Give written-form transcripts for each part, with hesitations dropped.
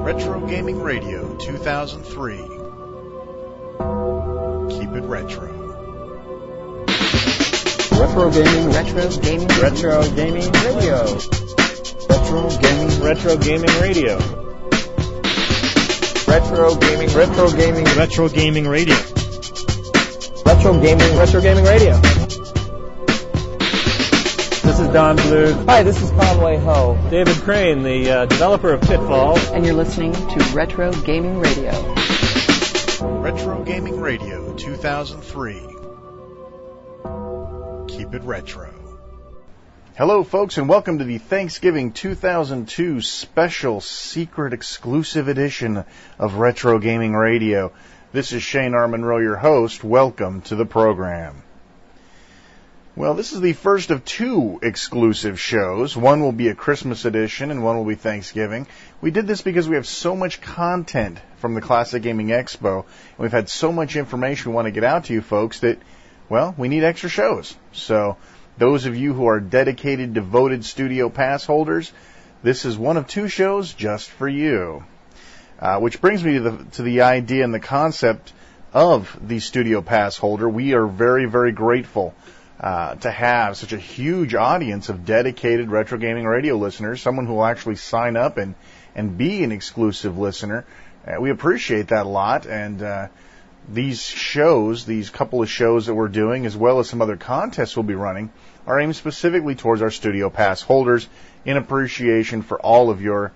Retro Gaming Radio 2003. Keep it retro. Retro Gaming Radio. Retro Gaming Radio. Retro Gaming Radio. This is Don Bluth. Hi, this is Conway Ho. David Crane, the developer of Pitfall. And you're listening to Retro Gaming Radio. Retro Gaming Radio 2003. Keep it retro. Hello, folks, and welcome to the Thanksgiving 2002 special secret exclusive edition of Retro Gaming Radio. This is Shane R. Monroe, your host. Welcome to the program. Well, this is the first of two exclusive shows. One will be a Christmas edition and one will be Thanksgiving. We did this because we have so much content from the Classic Gaming Expo, and we've had so much information we want to get out to you folks that, well, we need extra shows. So those of you who are dedicated, devoted Studio Pass holders, this is one of two shows just for you. Which brings me to the idea and the concept of the Studio Pass holder. We are very, very grateful to have such a huge audience of dedicated Retro Gaming Radio listeners, someone who will actually sign up and be an exclusive listener. We appreciate that a lot, and these shows, these couple of shows that we're doing, as well as some other contests we'll be running, are aimed specifically towards our Studio Pass holders in appreciation for all of your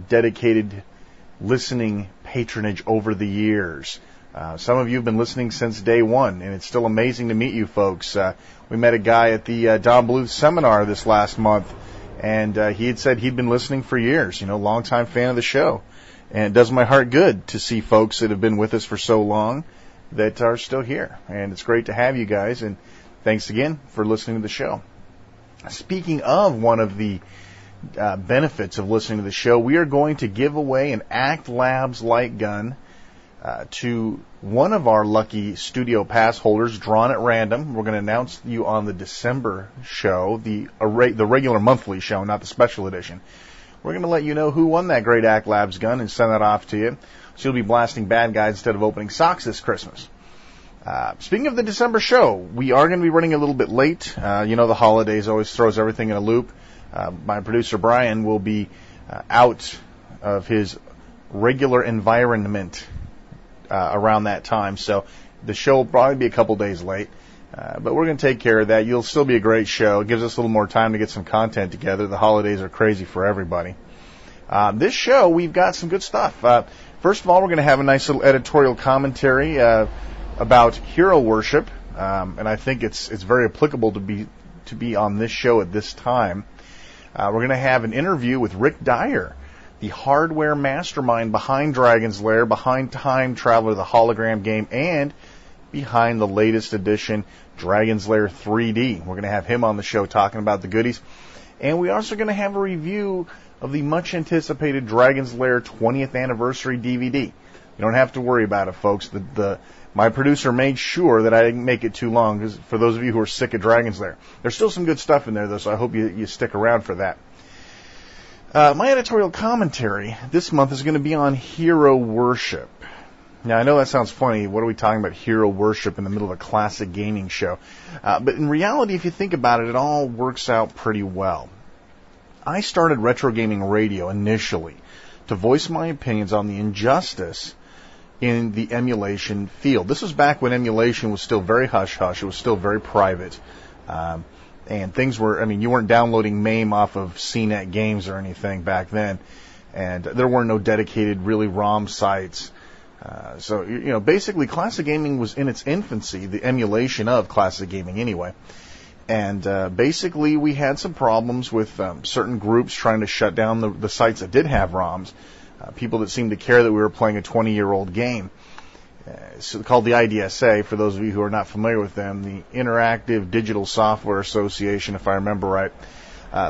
dedicated listening patronage over the years. Some of you have been listening since day one, and it's still amazing to meet you folks. We met a guy at the Don Bluth seminar this last month, and he had said he'd been listening for years, longtime fan of the show. And it does my heart good to see folks that have been with us for so long that are still here. And it's great to have you guys, and thanks again for listening to the show. Speaking of one of the benefits of listening to the show, we are going to give away an Act Labs light gun to one of our lucky Studio Pass holders, drawn at random. We're going to announce you on the December show, the regular monthly show, not the special edition. We're going to let you know who won that great Act Labs gun and send that off to you. So you'll be blasting bad guys instead of opening socks this Christmas. Speaking of the December show, we are going to be running a little bit late. The holidays always throws everything in a loop. My producer Brian will be out of his regular environment around that time, so the show will probably be a couple days late, but we're going to take care of that. You'll still be a great show. It gives us a little more time to get some content together. The holidays are crazy for everybody. This show, we've got some good stuff. First of all, we're going to have a nice little editorial commentary about hero worship, and I think it's very applicable to be on this show at this time. We're going to have an interview with Rick Dyer, the hardware mastermind behind Dragon's Lair, behind Time Traveler, the hologram game, and behind the latest edition, Dragon's Lair 3D. We're going to have him on the show talking about the goodies. And we're also going to have a review of the much-anticipated Dragon's Lair 20th Anniversary DVD. You don't have to worry about it, folks. My producer made sure that I didn't make it too long, because for those of you who are sick of Dragon's Lair. There's still some good stuff in there, though, so I hope you stick around for that. My editorial commentary this month is going to be on hero worship. Now, I know that sounds funny. What are we talking about, hero worship in the middle of a classic gaming show? But in reality, if you think about it, it all works out pretty well. I started Retro Gaming Radio initially to voice my opinions on the injustice in the emulation field. This was back when emulation was still very hush-hush. It was still very private. And things were, you weren't downloading MAME off of CNET Games or anything back then. And there were no dedicated, really, ROM sites. So basically, classic gaming was in its infancy, the emulation of classic gaming anyway. And basically, we had some problems with certain groups trying to shut down the sites that did have ROMs. People that seemed to care that we were playing a 20-year-old game. Called the IDSA, for those of you who are not familiar with them, the Interactive Digital Software Association, if I remember right.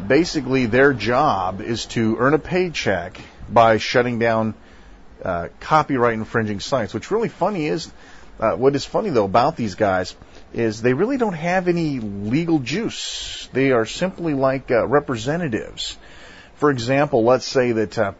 Basically, their job is to earn a paycheck by shutting down copyright infringing sites. What's really funny is, what is funny though about these guys is they really don't have any legal juice. They are simply like representatives. For example, let's say that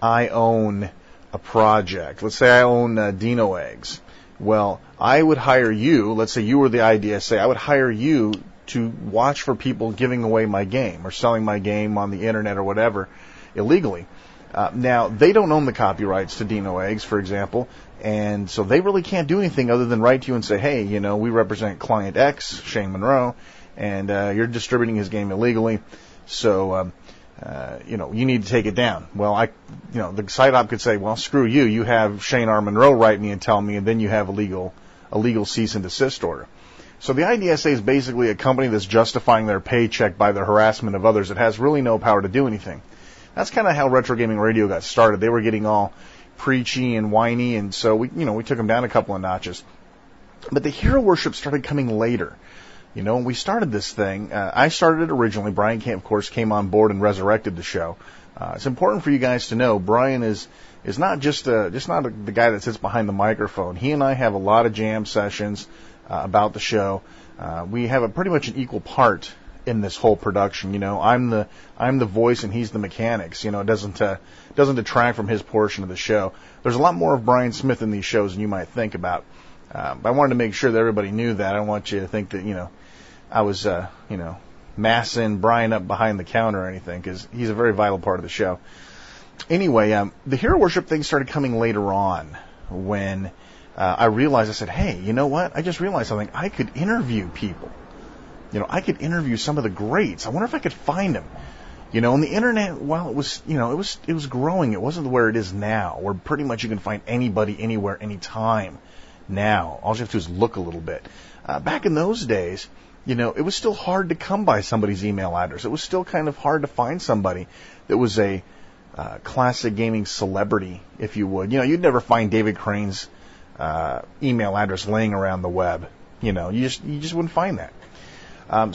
I own a project. Let's say I own Dino Eggs. Well, I would hire you, let's say you were the IDSA, I would hire you to watch for people giving away my game or selling my game on the internet or whatever illegally. Now, they don't own the copyrights to Dino Eggs, for example, and so they really can't do anything other than write to you and say, hey, we represent Client X, Shane Monroe, and you're distributing his game illegally, so, you need to take it down. Well, the site op could say, well, screw you, you have Shane R. Monroe write me and tell me, and then you have a legal cease and desist order. So the IDSA is basically a company that's justifying their paycheck by the harassment of others. It has really no power to do anything. That's kind of how Retro Gaming Radio got started. They were getting all preachy and whiny, and so we took them down a couple of notches. But the hero worship started coming later. When we started this thing, I started it originally. Brian, of course, came on board and resurrected the show. It's important for you guys to know Brian is not just not the guy that sits behind the microphone. He and I have a lot of jam sessions about the show. We have pretty much an equal part in this whole production. I'm the voice and he's the mechanics. It doesn't detract from his portion of the show. There's a lot more of Brian Smith in these shows than you might think about. But I wanted to make sure that everybody knew that. I don't want you to think that I was massing Brian up behind the counter or anything, because he's a very vital part of the show. Anyway, the hero worship thing started coming later on when I realized, I said, hey, you know what? I just realized something. I could interview people. I could interview some of the greats. I wonder if I could find them. On the internet, while it was, it was growing. It wasn't where it is now, where pretty much you can find anybody, anywhere, anytime. Now, all you have to do is look a little bit. Back in those days, it was still hard to come by somebody's email address. It was still kind of hard to find somebody that was a classic gaming celebrity, if you would. You'd never find David Crane's email address laying around the web. You just wouldn't find that.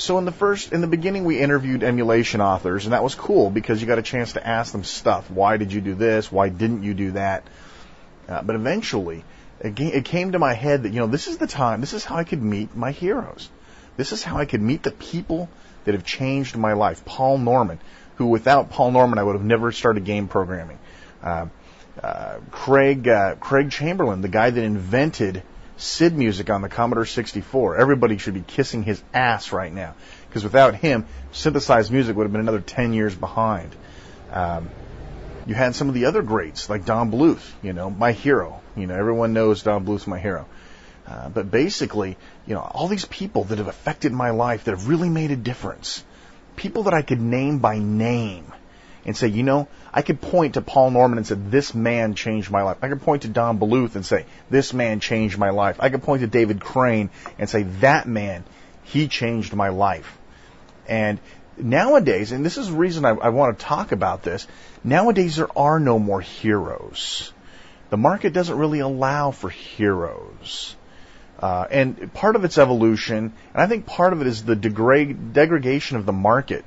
So in the beginning, we interviewed emulation authors, and that was cool because you got a chance to ask them stuff. Why did you do this? Why didn't you do that? But eventually, it came to my head that, this is the time, this is how I could meet my heroes. This is how I could meet the people that have changed my life. Paul Norman, who without Paul Norman, I would have never started game programming. Craig Chamberlain, the guy that invented SID music on the Commodore 64. Everybody should be kissing his ass right now, because without him, synthesized music would have been another 10 years behind. You had some of the other greats, like Don Bluth, my hero. Everyone knows Don Bluth's my hero. But basically, all these people that have affected my life, that have really made a difference, people that I could name by name and say, I could point to Paul Norman and say, this man changed my life. I could point to Don Bluth and say, this man changed my life. I could point to David Crane and say, that man, he changed my life. And nowadays, and this is the reason I want to talk about this, nowadays there are no more heroes. The market doesn't really allow for heroes. And part of its evolution, and I think part of it is the degradation of the market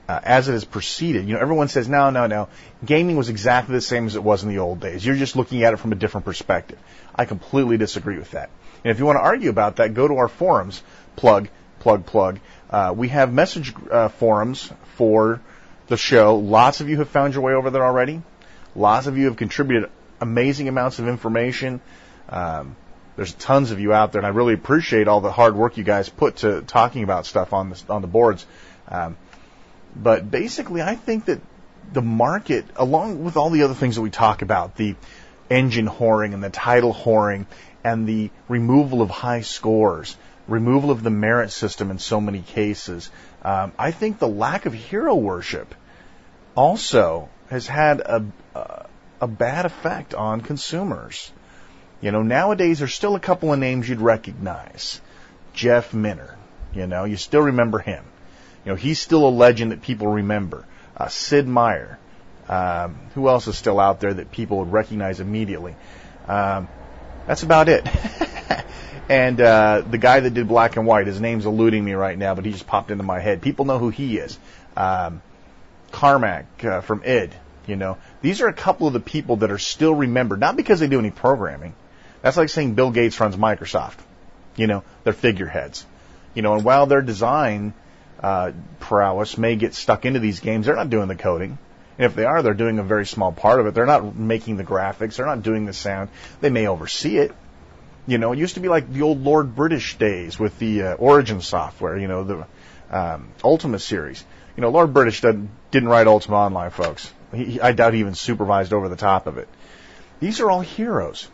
as it has proceeded. Everyone says, no, gaming was exactly the same as it was in the old days. You're just looking at it from a different perspective. I completely disagree with that. And if you want to argue about that, go to our forums. Plug. We have message forums for the show. Lots of you have found your way over there already. Lots of you have contributed amazing amounts of information. There's tons of you out there, and I really appreciate all the hard work you guys put to talking about stuff on the boards. But basically, I think that the market, along with all the other things that we talk about, the engine whoring and the title whoring and the removal of high scores, removal of the merit system in so many cases, I think the lack of hero worship also has had a bad effect on consumers. Nowadays there's still a couple of names you'd recognize. Jeff Minner, you still remember him. He's still a legend that people remember. Sid Meier. Who else is still out there that people would recognize immediately? That's about it. And the guy that did Black and White, his name's eluding me right now, but he just popped into my head. People know who he is. Carmack from id. These are a couple of the people that are still remembered, not because they do any programming. That's like saying Bill Gates runs Microsoft. They're figureheads. And while their design prowess may get stuck into these games, they're not doing the coding. And if they are, they're doing a very small part of it. They're not making the graphics. They're not doing the sound. They may oversee it. You know, it used to be like the old Lord British days with the Origin software, you know, the Ultima series. You know, Lord British didn't write Ultima Online, folks. I doubt he even supervised over the top of it. These are all heroes.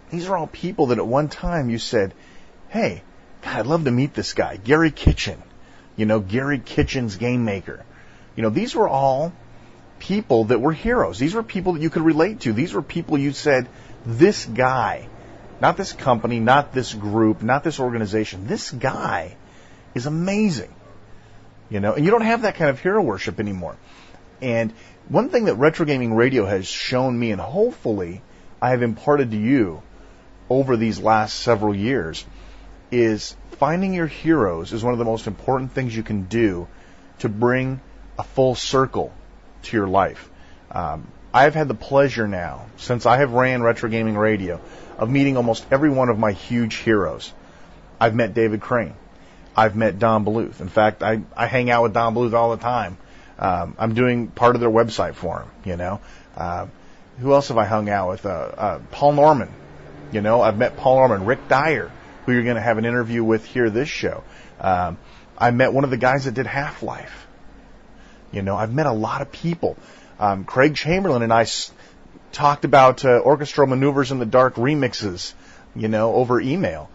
These are all people that at one time you said, hey, God, I'd love to meet this guy, Gary Kitchen. You know, Gary Kitchen's Game Maker. You know, these were all people that were heroes. These were people that you could relate to. These were people you said, this guy, not this company, not this group, not this organization, this guy is amazing. You know, and you don't have that kind of hero worship anymore. And one thing that Retro Gaming Radio has shown me, and hopefully I have imparted to you over these last several years, is finding your heroes is one of the most important things you can do to bring a full circle to your life. I have had the pleasure now, since I have ran Retro Gaming Radio, of meeting almost every one of my huge heroes. I've met David Crane. I've met Don Bluth. In fact, I hang out with Don Bluth all the time. I'm doing part of their website for him, you know. Who else have I hung out with? Paul Norman. You know, I've met Paul Norman. Rick Dyer, who you're going to have an interview with here this show. I met one of the guys that did Half-Life. You know, I've met a lot of people. Craig Chamberlain and I talked about orchestral maneuvers in the dark remixes, you know, over email.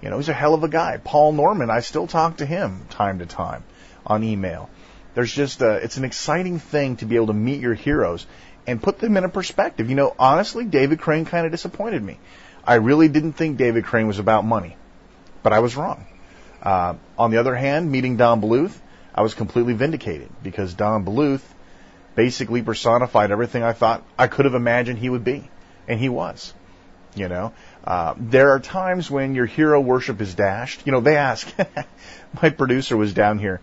You know, he's a hell of a guy. Paul Norman, I still talk to him time to time on email. There's just, it's an exciting thing to be able to meet your heroes and put them in a perspective. You know, honestly, David Crane kind of disappointed me. I really didn't think David Crane was about money, but I was wrong. On the other hand, meeting Don Bluth, I was completely vindicated because Don Bluth basically personified everything I thought I could have imagined he would be, and he was. You know, there are times when your hero worship is dashed. You know, they ask. My producer was down here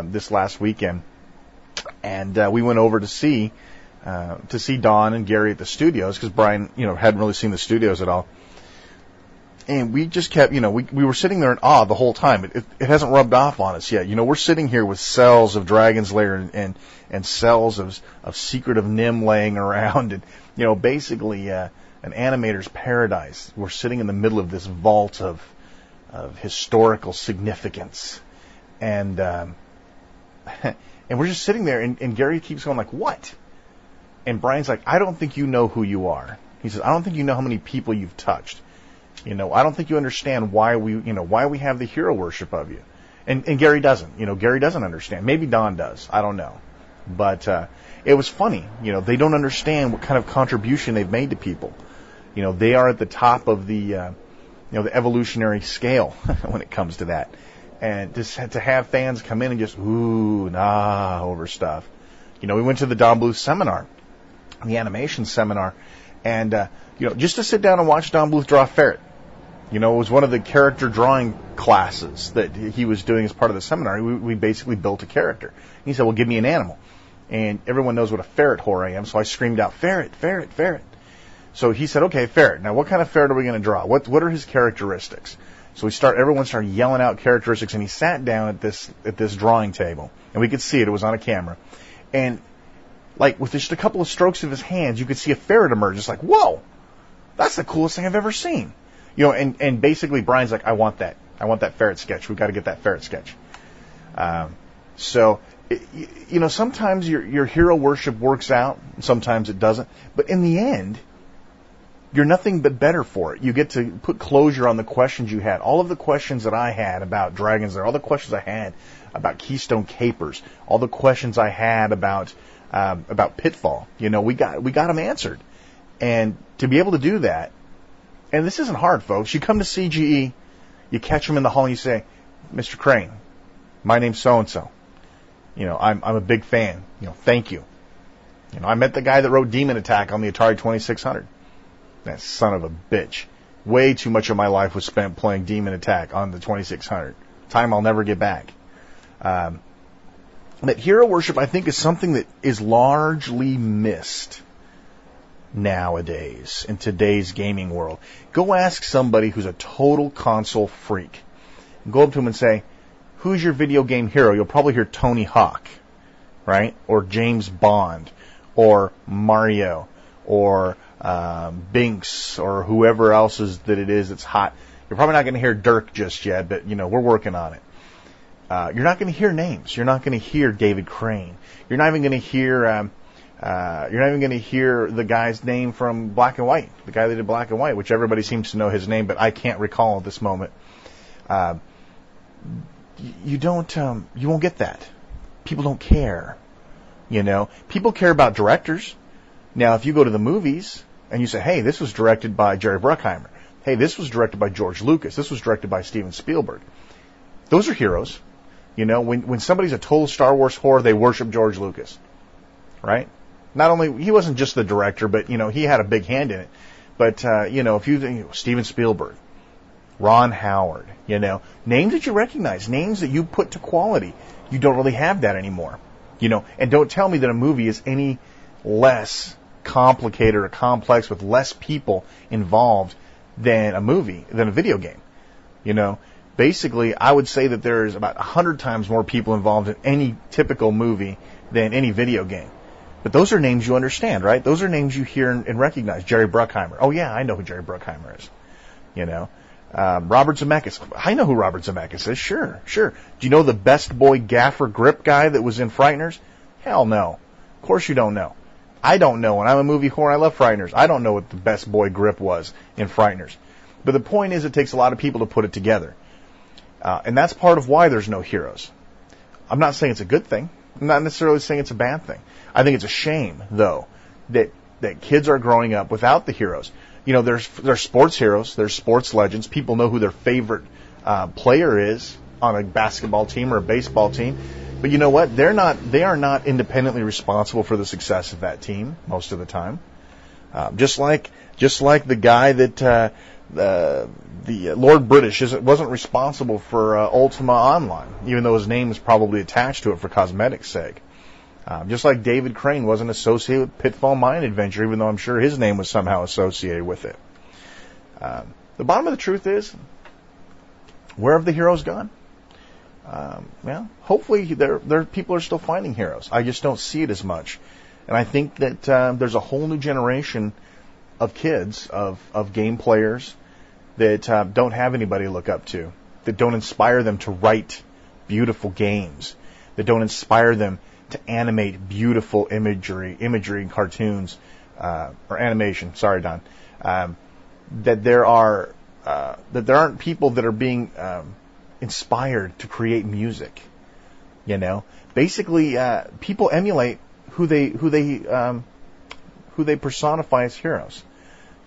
this last weekend, and we went over to see Don and Gary at the studios because Brian, you know, hadn't really seen the studios at all. And we just kept, you know, we were sitting there in awe the whole time. It hasn't rubbed off on us yet. You know, we're sitting here with cells of Dragon's Lair and cells of Secret of Nim laying around, and you know, basically an animator's paradise. We're sitting in the middle of this vault of historical significance, and and we're just sitting there, and Gary keeps going like, "What?" And Brian's like, "I don't think you know who you are." He says, "I don't think you know how many people you've touched. You know, I don't think you understand why we have the hero worship of you." And Gary doesn't. You know, Gary doesn't understand. Maybe Don does. I don't know. But it was funny. You know, they don't understand what kind of contribution they've made to people. You know, they are at the top of the the evolutionary scale when it comes to that. And to have fans come in and just ooh nah over stuff. You know, we went to the Don Bluth seminar, the animation seminar, and you know, just to sit down and watch Don Bluth draw a ferret. You know, it was one of the character drawing classes that he was doing as part of the seminar. We basically built a character. And he said, "Well, give me an animal." And everyone knows what a ferret whore I am, so I screamed out, "Ferret, ferret, ferret." So he said, "Okay, ferret. Now, what kind of ferret are we going to draw? What are his characteristics?" So everyone started yelling out characteristics, and he sat down at this drawing table, and we could see it. It was on a camera. And like with just a couple of strokes of his hands, you could see a ferret emerge. It's like, whoa, that's the coolest thing I've ever seen. You know, and basically Brian's like, I want that ferret sketch. We've got to get that ferret sketch. So, you know, sometimes your hero worship works out, sometimes it doesn't. But in the end, you're nothing but better for it. You get to put closure on the questions you had. All of the questions that I had about Dragon's Lair, all the questions I had about Keystone Capers, all the questions I had about Pitfall. You know, we got them answered. And to be able to do that, and this isn't hard, folks. You come to CGE, you catch them in the hall, and you say, "Mr. Crane, my name's so-and-so. You know, I'm a big fan. You know, thank you. You know, I met the guy that wrote Demon Attack on the Atari 2600. That son of a bitch. Way too much of my life was spent playing Demon Attack on the 2600. Time I'll never get back." But hero worship, I think, is something that is largely missed nowadays in today's gaming world. Go ask somebody who's a total console freak. Go up to him and say, "Who's your video game hero?" You'll probably hear Tony Hawk, right? Or James Bond, or Mario or Binks or whoever else that it is that's hot. You're probably not going to hear Dirk just yet, but we're working on it. You're not going to hear names. You're not going to hear David Crane. You're not even going to hear. You're not even going to hear the guy's name from Black and White, the guy that did Black and White, which everybody seems to know his name, but I can't recall at this moment. You won't get that. People don't care. People care about directors. Now, if you go to the movies and you say, hey, this was directed by Jerry Bruckheimer. Hey, this was directed by George Lucas. This was directed by Steven Spielberg. Those are heroes. When somebody's a total Star Wars whore, they worship George Lucas, right? Not only, he wasn't just the director, but, he had a big hand in it. But, if you think Steven Spielberg, Ron Howard, names that you recognize, names that you put to quality, you don't really have that anymore. And don't tell me that a movie is any less complicated or complex with less people involved than a video game. Basically, I would say that there's about 100 times more people involved in any typical movie than any video game. But those are names you understand, right? Those are names you hear and recognize. Jerry Bruckheimer. Oh, yeah, I know who Jerry Bruckheimer is. Robert Zemeckis. I know who Robert Zemeckis is. Sure. Do you know the best boy gaffer grip guy that was in Frighteners? Hell no. Of course you don't know. I don't know, and I'm a movie whore. I love Frighteners. I don't know what the best boy grip was in Frighteners. But the point is, it takes a lot of people to put it together. And that's part of why there's no heroes. I'm not saying it's a good thing. I'm not necessarily saying it's a bad thing. I think it's a shame, though, that kids are growing up without the heroes. There's sports heroes, there's sports legends. People know who their favorite player is on a basketball team or a baseball team. But you know what? They are not independently responsible for the success of that team most of the time. Just like the guy that the Lord British wasn't responsible for Ultima Online, even though his name is probably attached to it for cosmetics' sake. Just like David Crane wasn't associated with Pitfall Mine Adventure, even though I'm sure his name was somehow associated with it. The bottom of the truth is, where have the heroes gone? Hopefully there people are still finding heroes. I just don't see it as much. And I think that there's a whole new generation of kids, of game players, that don't have anybody to look up to, that don't inspire them to write beautiful games, that don't inspire them to animate beautiful imagery and cartoons, or animation. Sorry, Don. That there aren't people that are being inspired to create music. Basically, people emulate who they personify as heroes.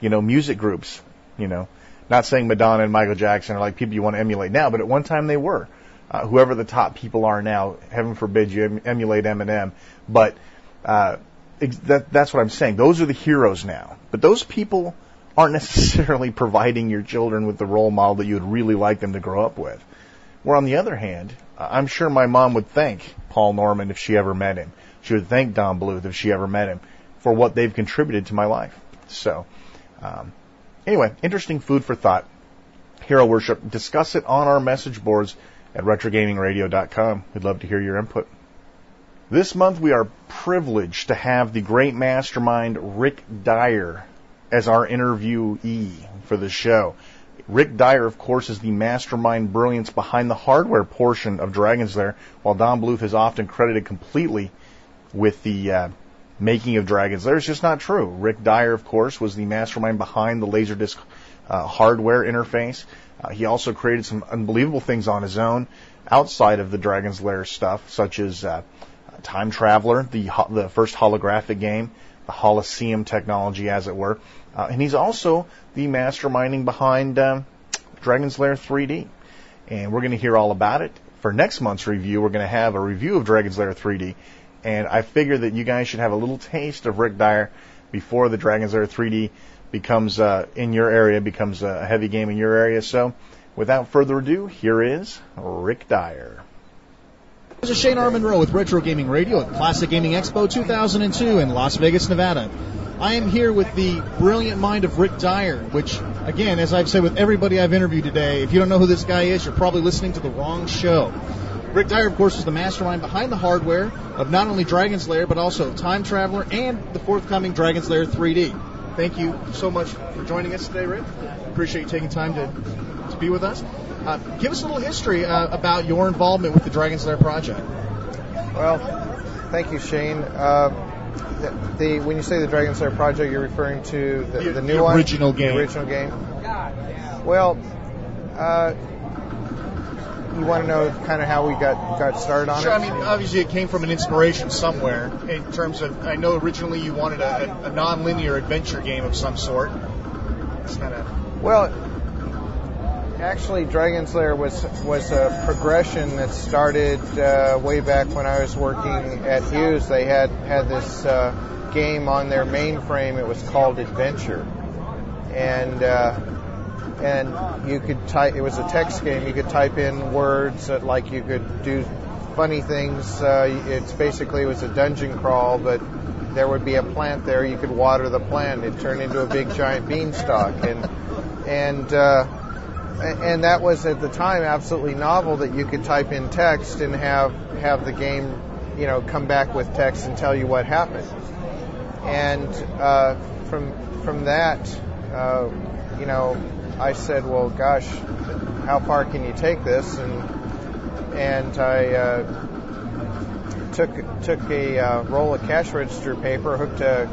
Music groups. Not saying Madonna and Michael Jackson are like people you want to emulate now, but at one time they were. Whoever the top people are now, heaven forbid you emulate Eminem, but that's what I'm saying. Those are the heroes now. But those people aren't necessarily providing your children with the role model that you would really like them to grow up with. Where on the other hand, I'm sure my mom would thank Paul Norman if she ever met him. She would thank Don Bluth if she ever met him for what they've contributed to my life. So, anyway, interesting food for thought. Hero worship. Discuss it on our message boards at RetroGamingRadio.com. We'd love to hear your input. This month we are privileged to have the great mastermind Rick Dyer as our interviewee for the show. Rick Dyer, of course, is the mastermind brilliance behind the hardware portion of Dragon's Lair, while Don Bluth is often credited completely with the making of Dragon's Lair. It's just not true. Rick Dyer, of course, was the mastermind behind the Laserdisc hardware interface. He also created some unbelievable things on his own outside of the Dragon's Lair stuff, such as Time Traveler, the first holographic game, the Holoseum technology, as it were. And he's also the masterminding behind Dragon's Lair 3D. And we're going to hear all about it. For next month's review, we're going to have a review of Dragon's Lair 3D. And I figure that you guys should have a little taste of Rick Dyer before the Dragon's Lair 3D becomes in your area, becomes a heavy game in your area. So, without further ado, here is Rick Dyer. This is Shane R. Monroe with Retro Gaming Radio at Classic Gaming Expo 2002 in Las Vegas, Nevada. I am here with the brilliant mind of Rick Dyer, which, again, as I've said with everybody I've interviewed today, if you don't know who this guy is, you're probably listening to the wrong show. Rick Dyer, of course, is the mastermind behind the hardware of not only Dragon's Lair, but also Time Traveler and the forthcoming Dragon's Lair 3D. Thank you so much for joining us today, Rick. Appreciate you taking time to be with us. Give us a little history about your involvement with the Dragon's Lair project. Well, thank you, Shane. When you say the Dragon's Lair project, you're referring to the new one? Original game. The original game. Well, you want to know kind of how we got started on it? Sure. I mean, obviously it came from an inspiration somewhere in terms of, I know originally you wanted a non-linear adventure game of some sort. It's kind of... Well, actually, Dragon's Lair was a progression that started way back when I was working at Hughes. They had this game on their mainframe. It was called Adventure, and you could type. It was a text game. You could type in words like you could do funny things. It was a dungeon crawl, but there would be a plant there. You could water the plant. It turned into a big giant beanstalk, and that was at the time absolutely novel that you could type in text and have the game, come back with text and tell you what happened. And from that, I said, well, gosh, how far can you take this? And I took a roll of cash register paper, hooked a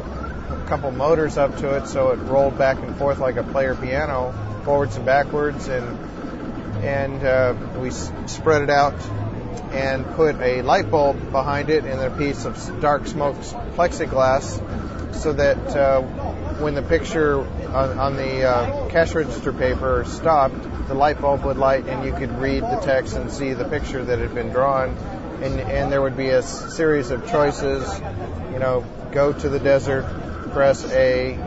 couple motors up to it so it rolled back and forth like a player piano, forwards and backwards, and we spread it out and put a light bulb behind it and a piece of dark smoked plexiglass so that when the picture on the cash register paper stopped, the light bulb would light and you could read the text and see the picture that had been drawn, and there would be a series of choices, go to the desert, press A,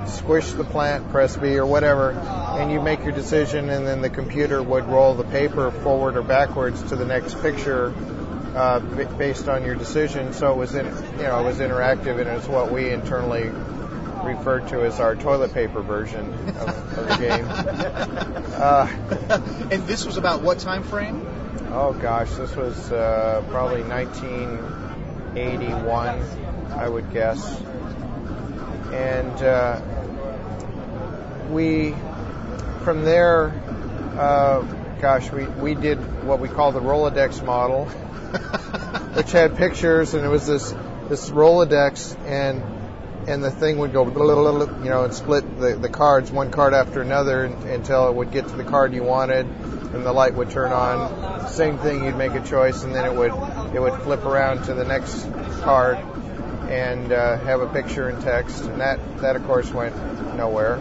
squish the plant, press B, or whatever, and you make your decision, and then the computer would roll the paper forward or backwards to the next picture based on your decision. So it was interactive, and it's what we internally referred to as our toilet paper version of the game. And this was about what time frame? Oh gosh, this was probably 1981, I would guess. And we, from there, we did what we call the Rolodex model, which had pictures, and it was this Rolodex, and the thing would go, and split the cards, one card after another, until it would get to the card you wanted, and the light would turn on. Same thing, you'd make a choice, and then it would flip around to the next card and have a picture and text, and that of course went nowhere.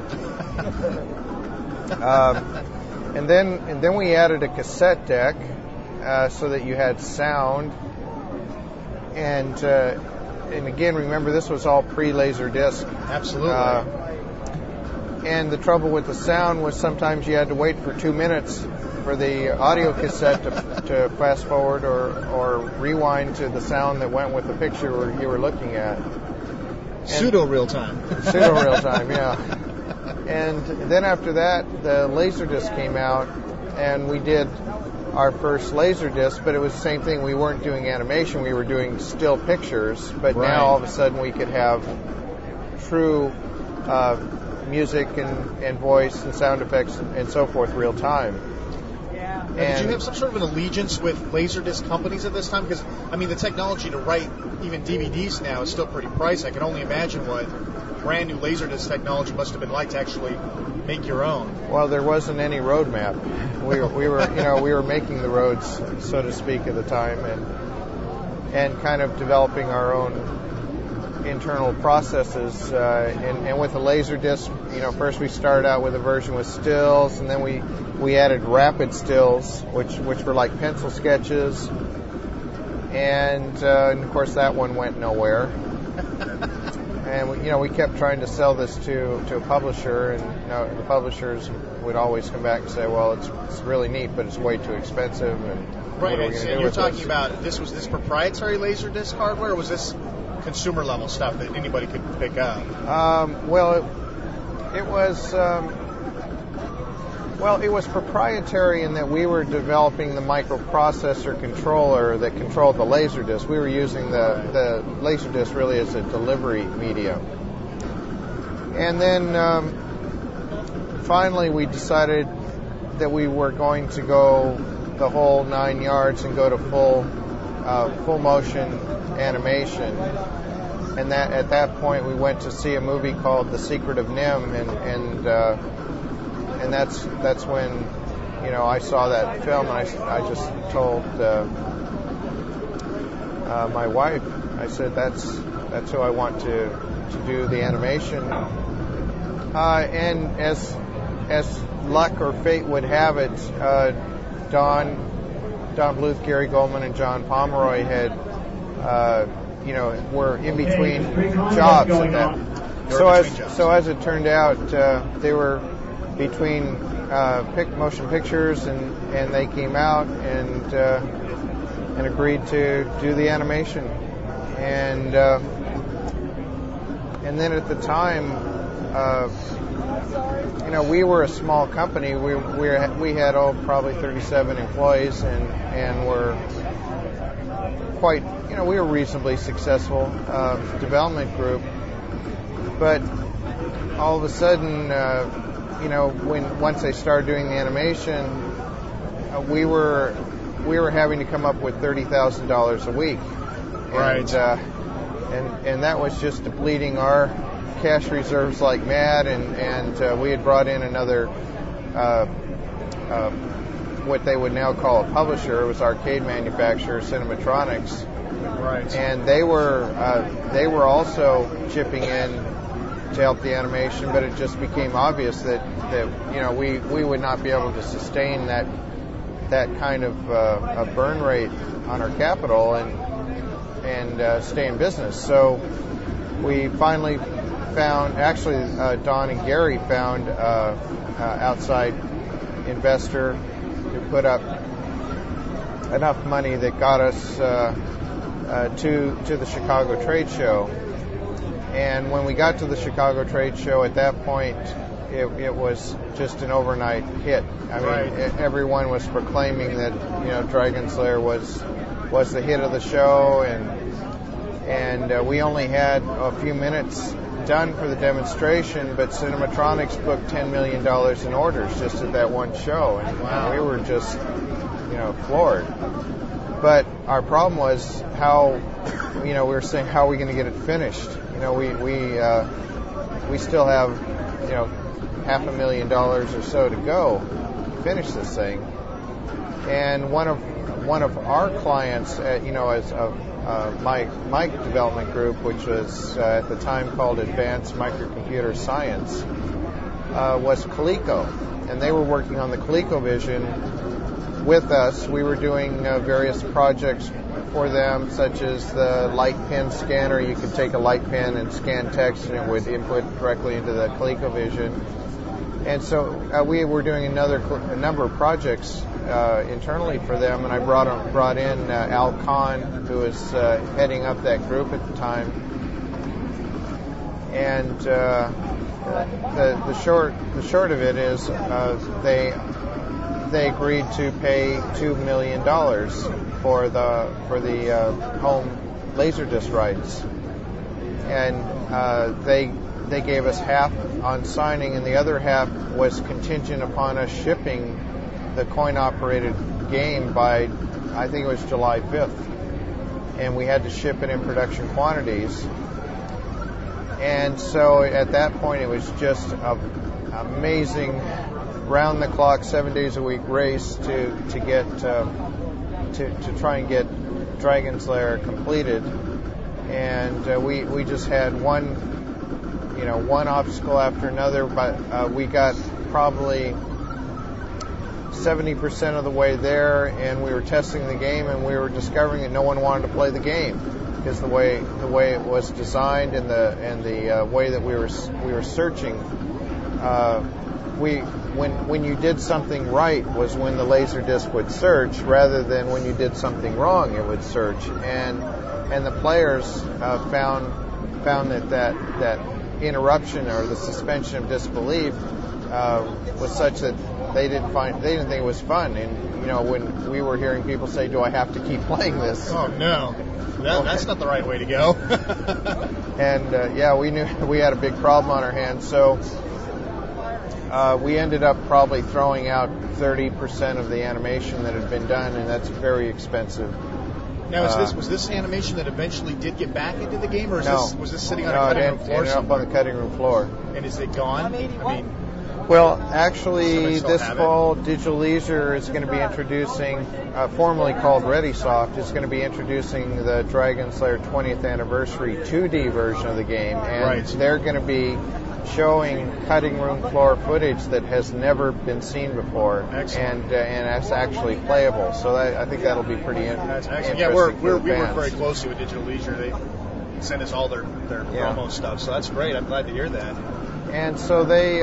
And then we added a cassette deck so that you had sound, and again, remember, this was all pre-Laserdisc. Absolutely. And the trouble with the sound was sometimes you had to wait for 2 minutes for the audio cassette to fast forward or rewind to the sound that went with the picture you were looking at. Pseudo real time, yeah. And then after that, the Laserdisc came out, and we did our first Laserdisc, but it was the same thing. We weren't doing animation, we were doing still pictures, but right. Now all of a sudden we could have true music and voice and sound effects and so forth real time. Did you have some sort of an allegiance with Laserdisc companies at this time? Because, the technology to write even DVDs now is still pretty pricey. I can only imagine what brand new Laserdisc technology must have been like to actually make your own. Well, there wasn't any roadmap. We were making the roads, so to speak, at the time, and kind of developing our own internal processes. And with the Laserdisc, first we started out with a version with stills, and then we added rapid stills, which were like pencil sketches, and of course that one went nowhere. And we kept trying to sell this to a publisher, and the publishers would always come back and say, well, it's really neat, but it's way too expensive. And right, what are we and you're talking about this proprietary Laserdisc hardware, or was this consumer level stuff that anybody could pick up? Well, it was Well, it was proprietary in that we were developing the microprocessor controller that controlled the Laserdisc. We were using the Laserdisc really as a delivery medium. And then finally we decided that we were going to go the whole 9 yards and go to full motion animation. And that at that point we went to see a movie called The Secret of Nim, and that's when I saw that film, and I just told my wife, I said that's who I want to do the animation. And as luck or fate would have it, Don Bluth, Gary Goldman, and John Pomeroy had were in between jobs at that. So as it turned out, they were between motion pictures, and they came out and agreed to do the animation. And then at the time, we were a small company. We had probably 37 employees, and were quite, we were a reasonably successful development group. But all of a sudden, once they started doing the animation, we were having to come up with $30,000 a week, right? And that was just depleting our cash reserves like mad. And we had brought in another what they would now call a publisher. It was arcade manufacturer Cinematronics, right? And they were also chipping in to help the animation, but it just became obvious that we would not be able to sustain that kind of a burn rate on our capital and stay in business. So we finally found, actually Don and Gary found outside investor who put up enough money that got us to the Chicago Trade Show. And when we got to the Chicago Trade Show, at that point, it was just an overnight hit. I mean, everyone was proclaiming that Dragon's Lair was the hit of the show, and we only had a few minutes done for the demonstration, but Cinematronics booked $10 million in orders just at that one show, and we were just floored. But our problem was how we were saying, how are we going to get it finished? We still have $500,000 or so to go to finish this thing. And one of our clients, as my development group, which was at the time called Advanced Microcomputer Science, was Coleco, and they were working on the ColecoVision with us. We were doing various projects for them, such as the light pen scanner. You could take a light pen and scan text, and it would input directly into the ColecoVision. And so we were doing a number of projects internally for them, and I brought in Al Kahn, who was heading up that group at the time. And the short of it is they agreed to pay $2 million for the home Laserdisc rights, and they gave us half on signing, and the other half was contingent upon us shipping the coin-operated game by, I think it was July 5th, and we had to ship it in production quantities. And so at that point, it was just an amazing, round-the-clock, 7 days a week race to try and get Dragon's Lair completed. And we just had one obstacle after another, but we got probably 70% of the way there, and we were testing the game, and we were discovering that no one wanted to play the game because the way it was designed and the way that we were searching. When you did something right was when the Laserdisc would search, rather than when you did something wrong it would search. And the players found that interruption or the suspension of disbelief was such that they didn't think it was fun. And when we were hearing people say, "Do I have to keep playing this?" Oh no, that's not the right way to go. And we knew we had a big problem on our hands, so we ended up probably throwing out 30% of the animation that had been done, and that's very expensive. Now, was this animation that eventually did get back into the game, or was this sitting on a cutting room floor? It ended up on the cutting room floor. And is it gone? Well, actually, this fall, Digital Leisure is going to be introducing, formerly called ReadySoft, is going to be introducing the Dragon's Lair 20th Anniversary 2D version of the game, and they're going to be showing cutting room floor footage that has never been seen before. Excellent. And it's actually playable. So I think that'll be pretty interesting. Yeah, we work very closely with Digital Leisure. They send us all their promo stuff, so that's great. I'm glad to hear that. And so they,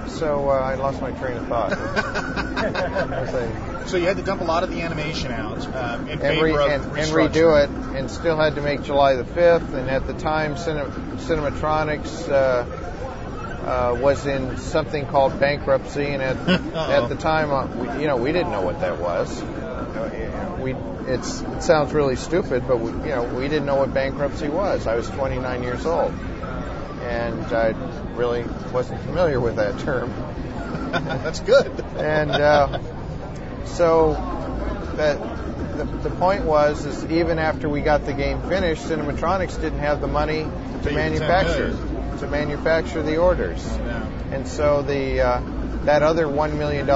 so I lost my train of thought. So you had to dump a lot of the animation out in favor of and redo it, and still had to make July the 5th. And at the time, Cinematronics was in something called bankruptcy, and at the time, we didn't know what that was. It sounds really stupid, but we didn't know what bankruptcy was. I was 29 years old, and I really wasn't familiar with that term. That's good. And so the point was even after we got the game finished, Cinematronics didn't have the money to manufacture the orders. Yeah. And so that other $1 million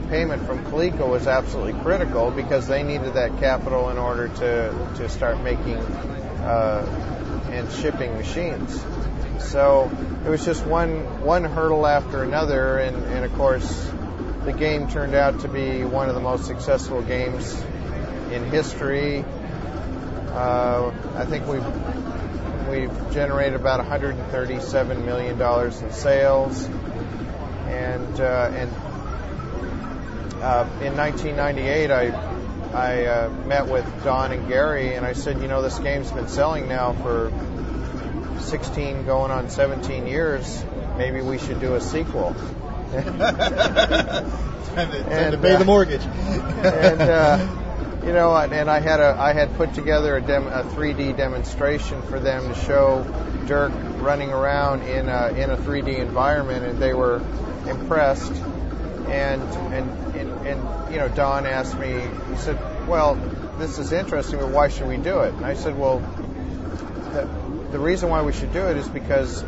payment from Coleco was absolutely critical, because they needed that capital in order to start making and shipping machines. So it was just one hurdle after another, and of course the game turned out to be one of the most successful games in history. I think we've generated about $137 million in sales, and in 1998 I met with Don and Gary, and I said, this game's been selling now for 16 going on 17 years. Maybe we should do a sequel. Time to pay the mortgage. And I had put together a 3D demonstration for them to show Dirk running around in a 3D environment, and they were impressed. And Don asked me, he said, "Well, this is interesting, but why should we do it?" And I said, "Well, the reason why we should do it is because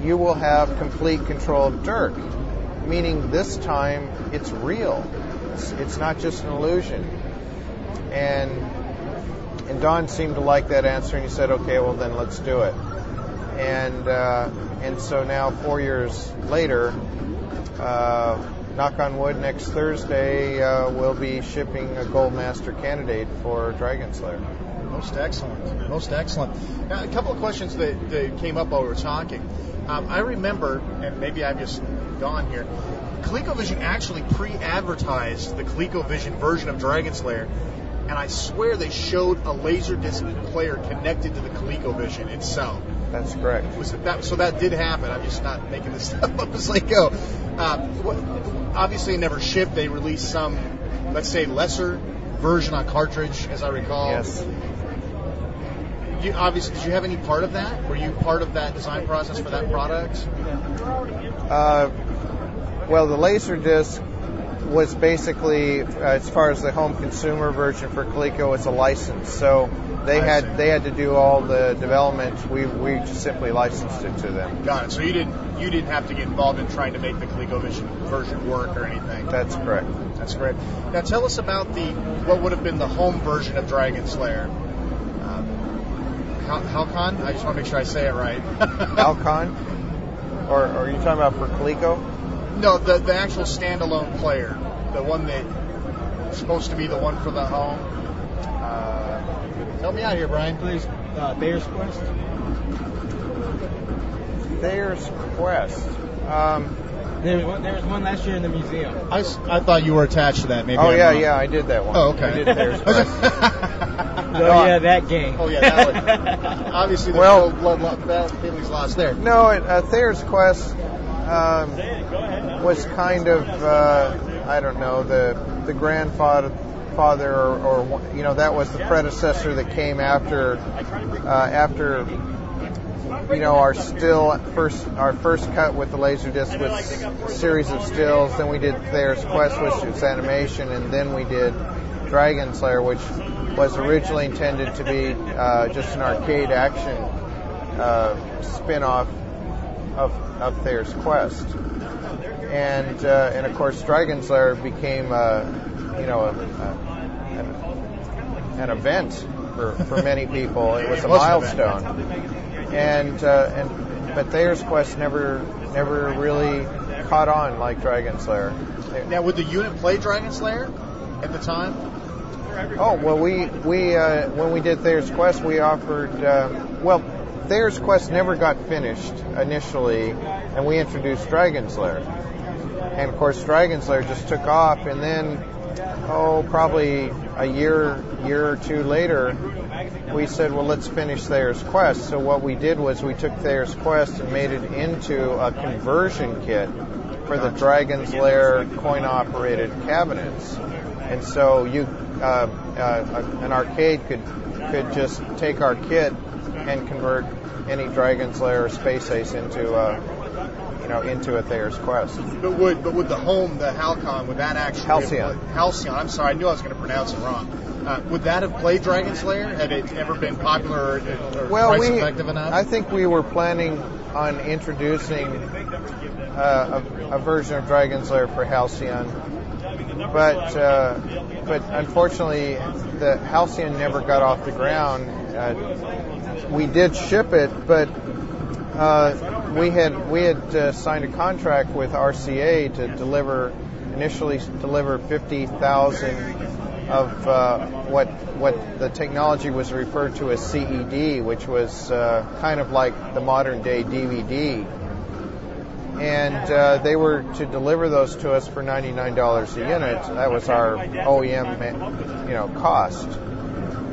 you will have complete control of Dirk, meaning this time it's real. It's not just an illusion." And Don seemed to like that answer, and he said, "Okay, well then let's do it." And so now 4 years later, knock on wood, next Thursday we'll be shipping a Gold Master candidate for Dragon's Lair. Most excellent. Now, a couple of questions that came up while we were talking. I remember, and maybe I've just gone here, ColecoVision actually pre-advertised the ColecoVision version of Dragon's Lair, and I swear they showed a Laserdisc player connected to the ColecoVision itself. That's correct. So that did happen. I'm just not making this stuff up as I go. Obviously, it never shipped. They released some, let's say, lesser version on cartridge, as I recall. Yes. Obviously, did you have any part of that? Were you part of that design process for that product? Well, the Laserdisc was basically, as far as the home consumer version for Coleco, it's a license. So they had to do all the development. We just simply licensed it to them. Got it. So you didn't have to get involved in trying to make the ColecoVision version work or anything. That's correct. That's great. Now tell us about what would have been the home version of Dragon's Lair. Halcon? I just want to make sure I say it right. Halcon? Or are you talking about for Coleco? No, the actual standalone player. The one that's supposed to be the one for the home. Help me out here, Brian, please. Thayer's Quest? Thayer's Quest. There was one last year in the museum. I thought you were attached to that. Maybe. Oh, yeah, I did that one. Oh, okay. I did Thayer's Quest. Oh, yeah, that game. Oh, yeah, that one. Obviously, there's no blood feelings lost there. No, Thayer's Quest was kind of, I don't know, the grandfather, or that was the predecessor that came after our first cut with the Laserdisc was a series of stills. Then we did Thayer's Quest, which was animation, and then we did Dragon's Lair, which was originally intended to be just an arcade action spin-off of Thayer's Quest, and of course Dragon's Lair became an event for many people. It was a milestone. But Thayer's Quest never really caught on like Dragon's Lair. Now, would the unit play Dragon's Lair at the time? Oh well, we when we did Thayer's Quest, we offered. Thayer's Quest never got finished initially, and we introduced Dragon's Lair. And of course, Dragon's Lair just took off, and then probably a year or two later, we said, well, let's finish Thayer's Quest. So what we did was we took Thayer's Quest and made it into a conversion kit for the Dragon's Lair coin-operated cabinets. And so an arcade could just take our kit and convert any Dragon's Lair or Space Ace into a Thayer's Quest. But would the home, the Halcon, would that actually Halcyon? I'm sorry, I knew I was going to pronounce it wrong. Would that have played Dragon's Lair? Had it ever been popular or price effective enough? I think we were planning on introducing a version of Dragon's Lair for Halcyon, but unfortunately the Halcyon never got off the ground. We did ship it, but we had signed a contract with RCA to initially deliver 50,000 of what the technology was referred to as CED, which was kind of like the modern day DVD. And they were to deliver those to us for $99 a unit. That was our OEM, cost.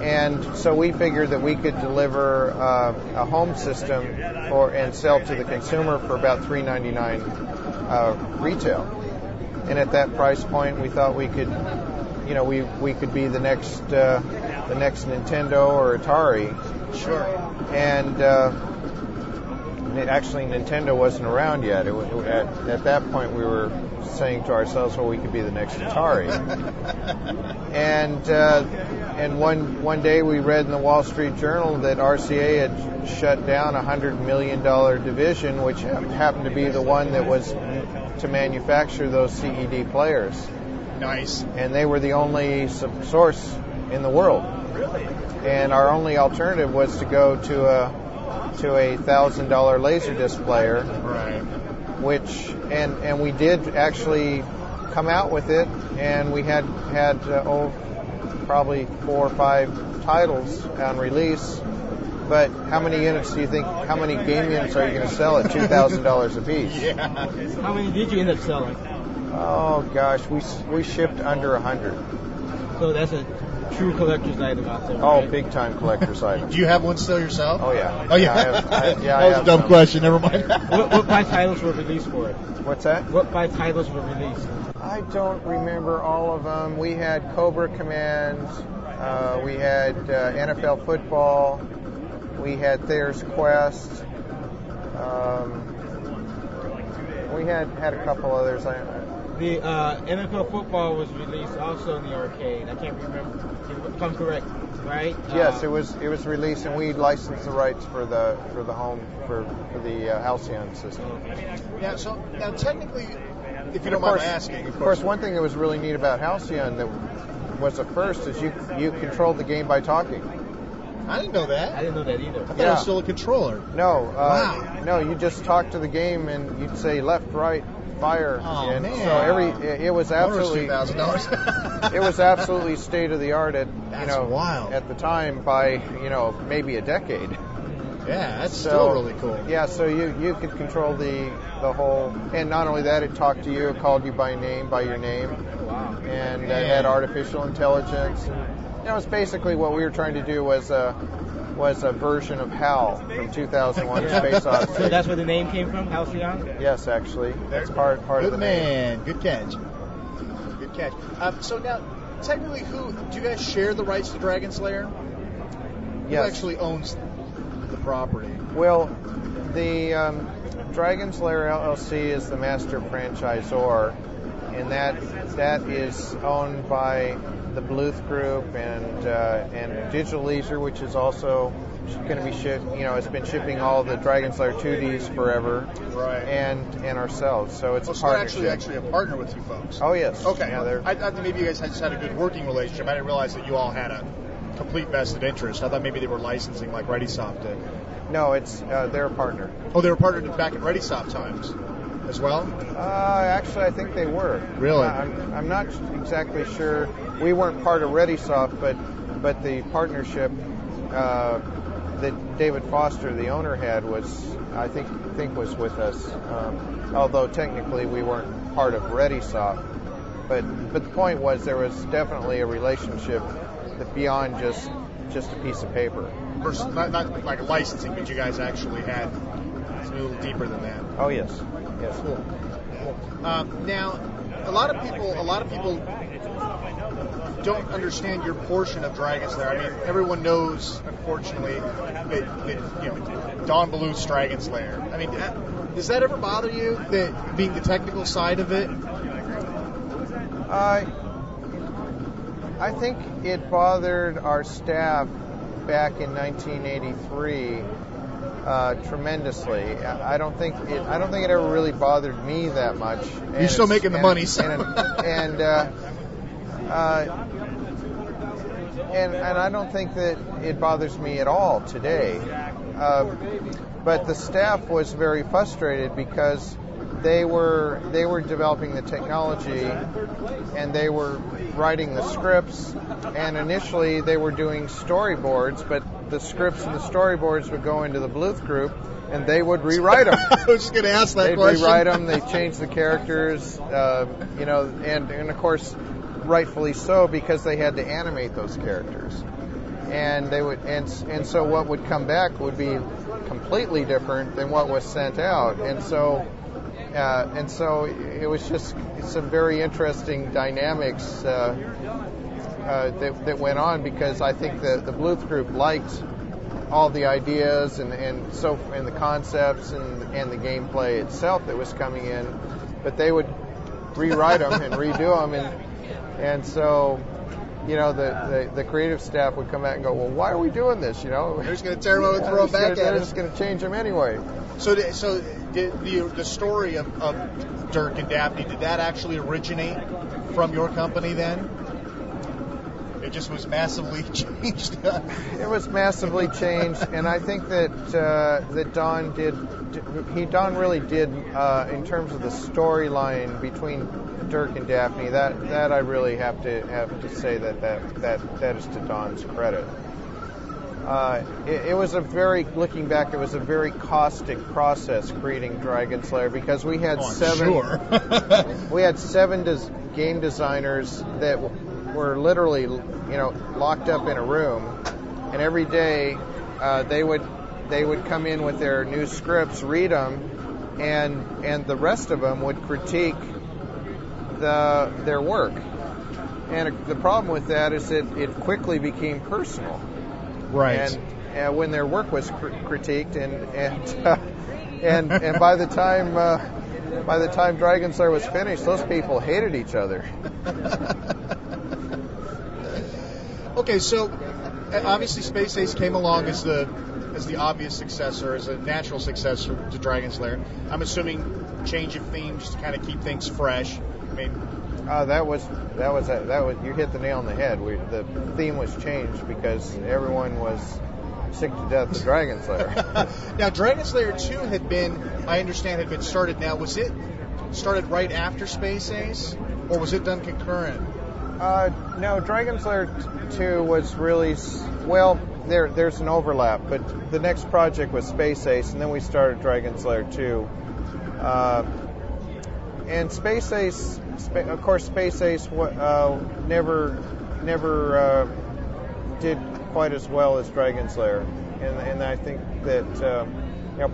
And so we figured that we could deliver a home system and sell to the consumer for about $399 retail. And at that price point, we thought we could, we could be the next Nintendo or Atari. Sure. And actually, Nintendo wasn't around yet. At that point, we were saying to ourselves, well, we could be the next Atari. And one day we read in the Wall Street Journal that RCA had shut down a $100 million division, which happened to be the one that was to manufacture those CED players. Nice. And they were the only source in the world. Really? And our only alternative was to go to a $1,000 Laserdisc player. Right. And we did actually come out with it, and we had probably 4 or 5 titles on release. But how many units do you think? How many game units are you going to sell at $2,000 a piece? Yeah. How many did you end up selling? Oh gosh, we shipped under 100. So that's a true collector's item out there. Oh, right? big time collector's item. Do you have one still yourself? Oh yeah. Oh yeah. I That was a dumb question. Never mind. What 5 titles were released for it? What's that? What 5 titles were released? I don't remember all of them. We had Cobra Command. We had NFL football. We had Thayer's Quest. We had a couple others. The NFL football was released also in the arcade. I can't remember if I'm correct, right? Yes, it was released, and we licensed the rights for the home for the Halcyon system. Yeah. So now, technically, if you don't mind asking, of course, one thing that was really neat about Halcyon that was a first is you controlled the game by talking. I didn't know that. I didn't know that either. I thought it was still a controller. No. Wow. No, you just talked to the game, and you'd say left, right, fire. Oh, and man. So it was absolutely $2,000. it was absolutely state of the art at wild. at the time by maybe a decade. Yeah, that's still really cool. Yeah, so you could control the whole, and not only that, it talked to you, it called you by your name, Wow. and it had artificial intelligence. it's basically what we were trying to do was a version of HAL from 2001: A Space Odyssey. So that's where the name came from, Halcyon? Yes, actually, that's part of the name. Good catch. Good catch. So now, technically, do you guys share the rights to Dragon's Lair? Yes. Who actually owns the property? Well, the Dragon's Lair LLC is the master franchisor, and that is owned by the Bluth Group and Digital Leisure, which is also going to be it's been shipping all the Dragon's Lair 2Ds forever, right? And ourselves. So it's a so partnership. actually a partner with you folks. Oh yes. Okay. Yeah, I thought maybe you guys just had a good working relationship. I didn't realize that you all had a complete vested interest. I thought maybe they were licensing like ReadySoft did. No, it's they're a partner. Oh, they were partnered back at ReadySoft times as well? Actually, I think they were. Really? I'm not exactly sure. We weren't part of ReadySoft, but the partnership that David Foster, the owner, had was, I think was with us. Although technically we weren't part of ReadySoft, but the point was there was definitely a relationship that beyond just a piece of paper. Versus, not like licensing, but you guys actually had a little deeper than that. Oh yes. Cool. Now, a lot of people don't understand your portion of Dragon's Lair. I mean, everyone knows, unfortunately, that Don Bluth's Dragon's Lair. I mean, does that ever bother you, that being the technical side of it? I think it bothered our staff back in 1983 tremendously. I don't think it ever really bothered me that much. You're still making the money, so. And I don't think that it bothers me at all today. But the staff was very frustrated because they were developing the technology and they were writing the scripts, and initially they were doing storyboards, but the scripts and the storyboards would go into the Bluth Group and they would rewrite them. I was just going to ask that question. They'd rewrite them, they'd change the characters, and of course rightfully so, because they had to animate those characters. And they would, and so what would come back would be completely different than what was sent out. And so it was just some very interesting dynamics that went on, because I think the Bluth Group liked all the ideas and the concepts and the gameplay itself that was coming in, but they would rewrite them and redo them, and so the creative staff would come back and go, well, why are we doing this? They're just going to tear them out and throw them back at us. They're just going to change them anyway. So the story of Dirk and Daphne, did that actually originate from your company then? It just was massively changed. It was massively changed, and I think that Don really did in terms of the storyline between Dirk and Daphne. That I really have to say that is to Don's credit. It was looking back, it was a very caustic process creating Dragon's Lair, because we had seven game designers that were literally locked up in a room, and every day they would come in with their new scripts, read them, and the rest of them would critique their work. And the problem with that is that it quickly became personal. Right. And when their work was critiqued, and by the time Dragon's Lair was finished, those people hated each other. Okay, so obviously Space Ace came along as the obvious successor, as a natural successor to Dragon's Lair. I'm assuming change of theme just to kind of keep things fresh. I mean, that was you hit the nail on the head. The theme was changed because everyone was sick to death of Dragon's Lair. Now, Dragon's Lair 2 had been started. Now, was it started right after Space Ace, or was it done concurrent? No, Dragon's Lair 2 was really, there's an overlap, but the next project was Space Ace, and then we started Dragon's Lair 2. And Space Ace, of course, Space Ace never did quite as well as Dragon's Lair, and I think that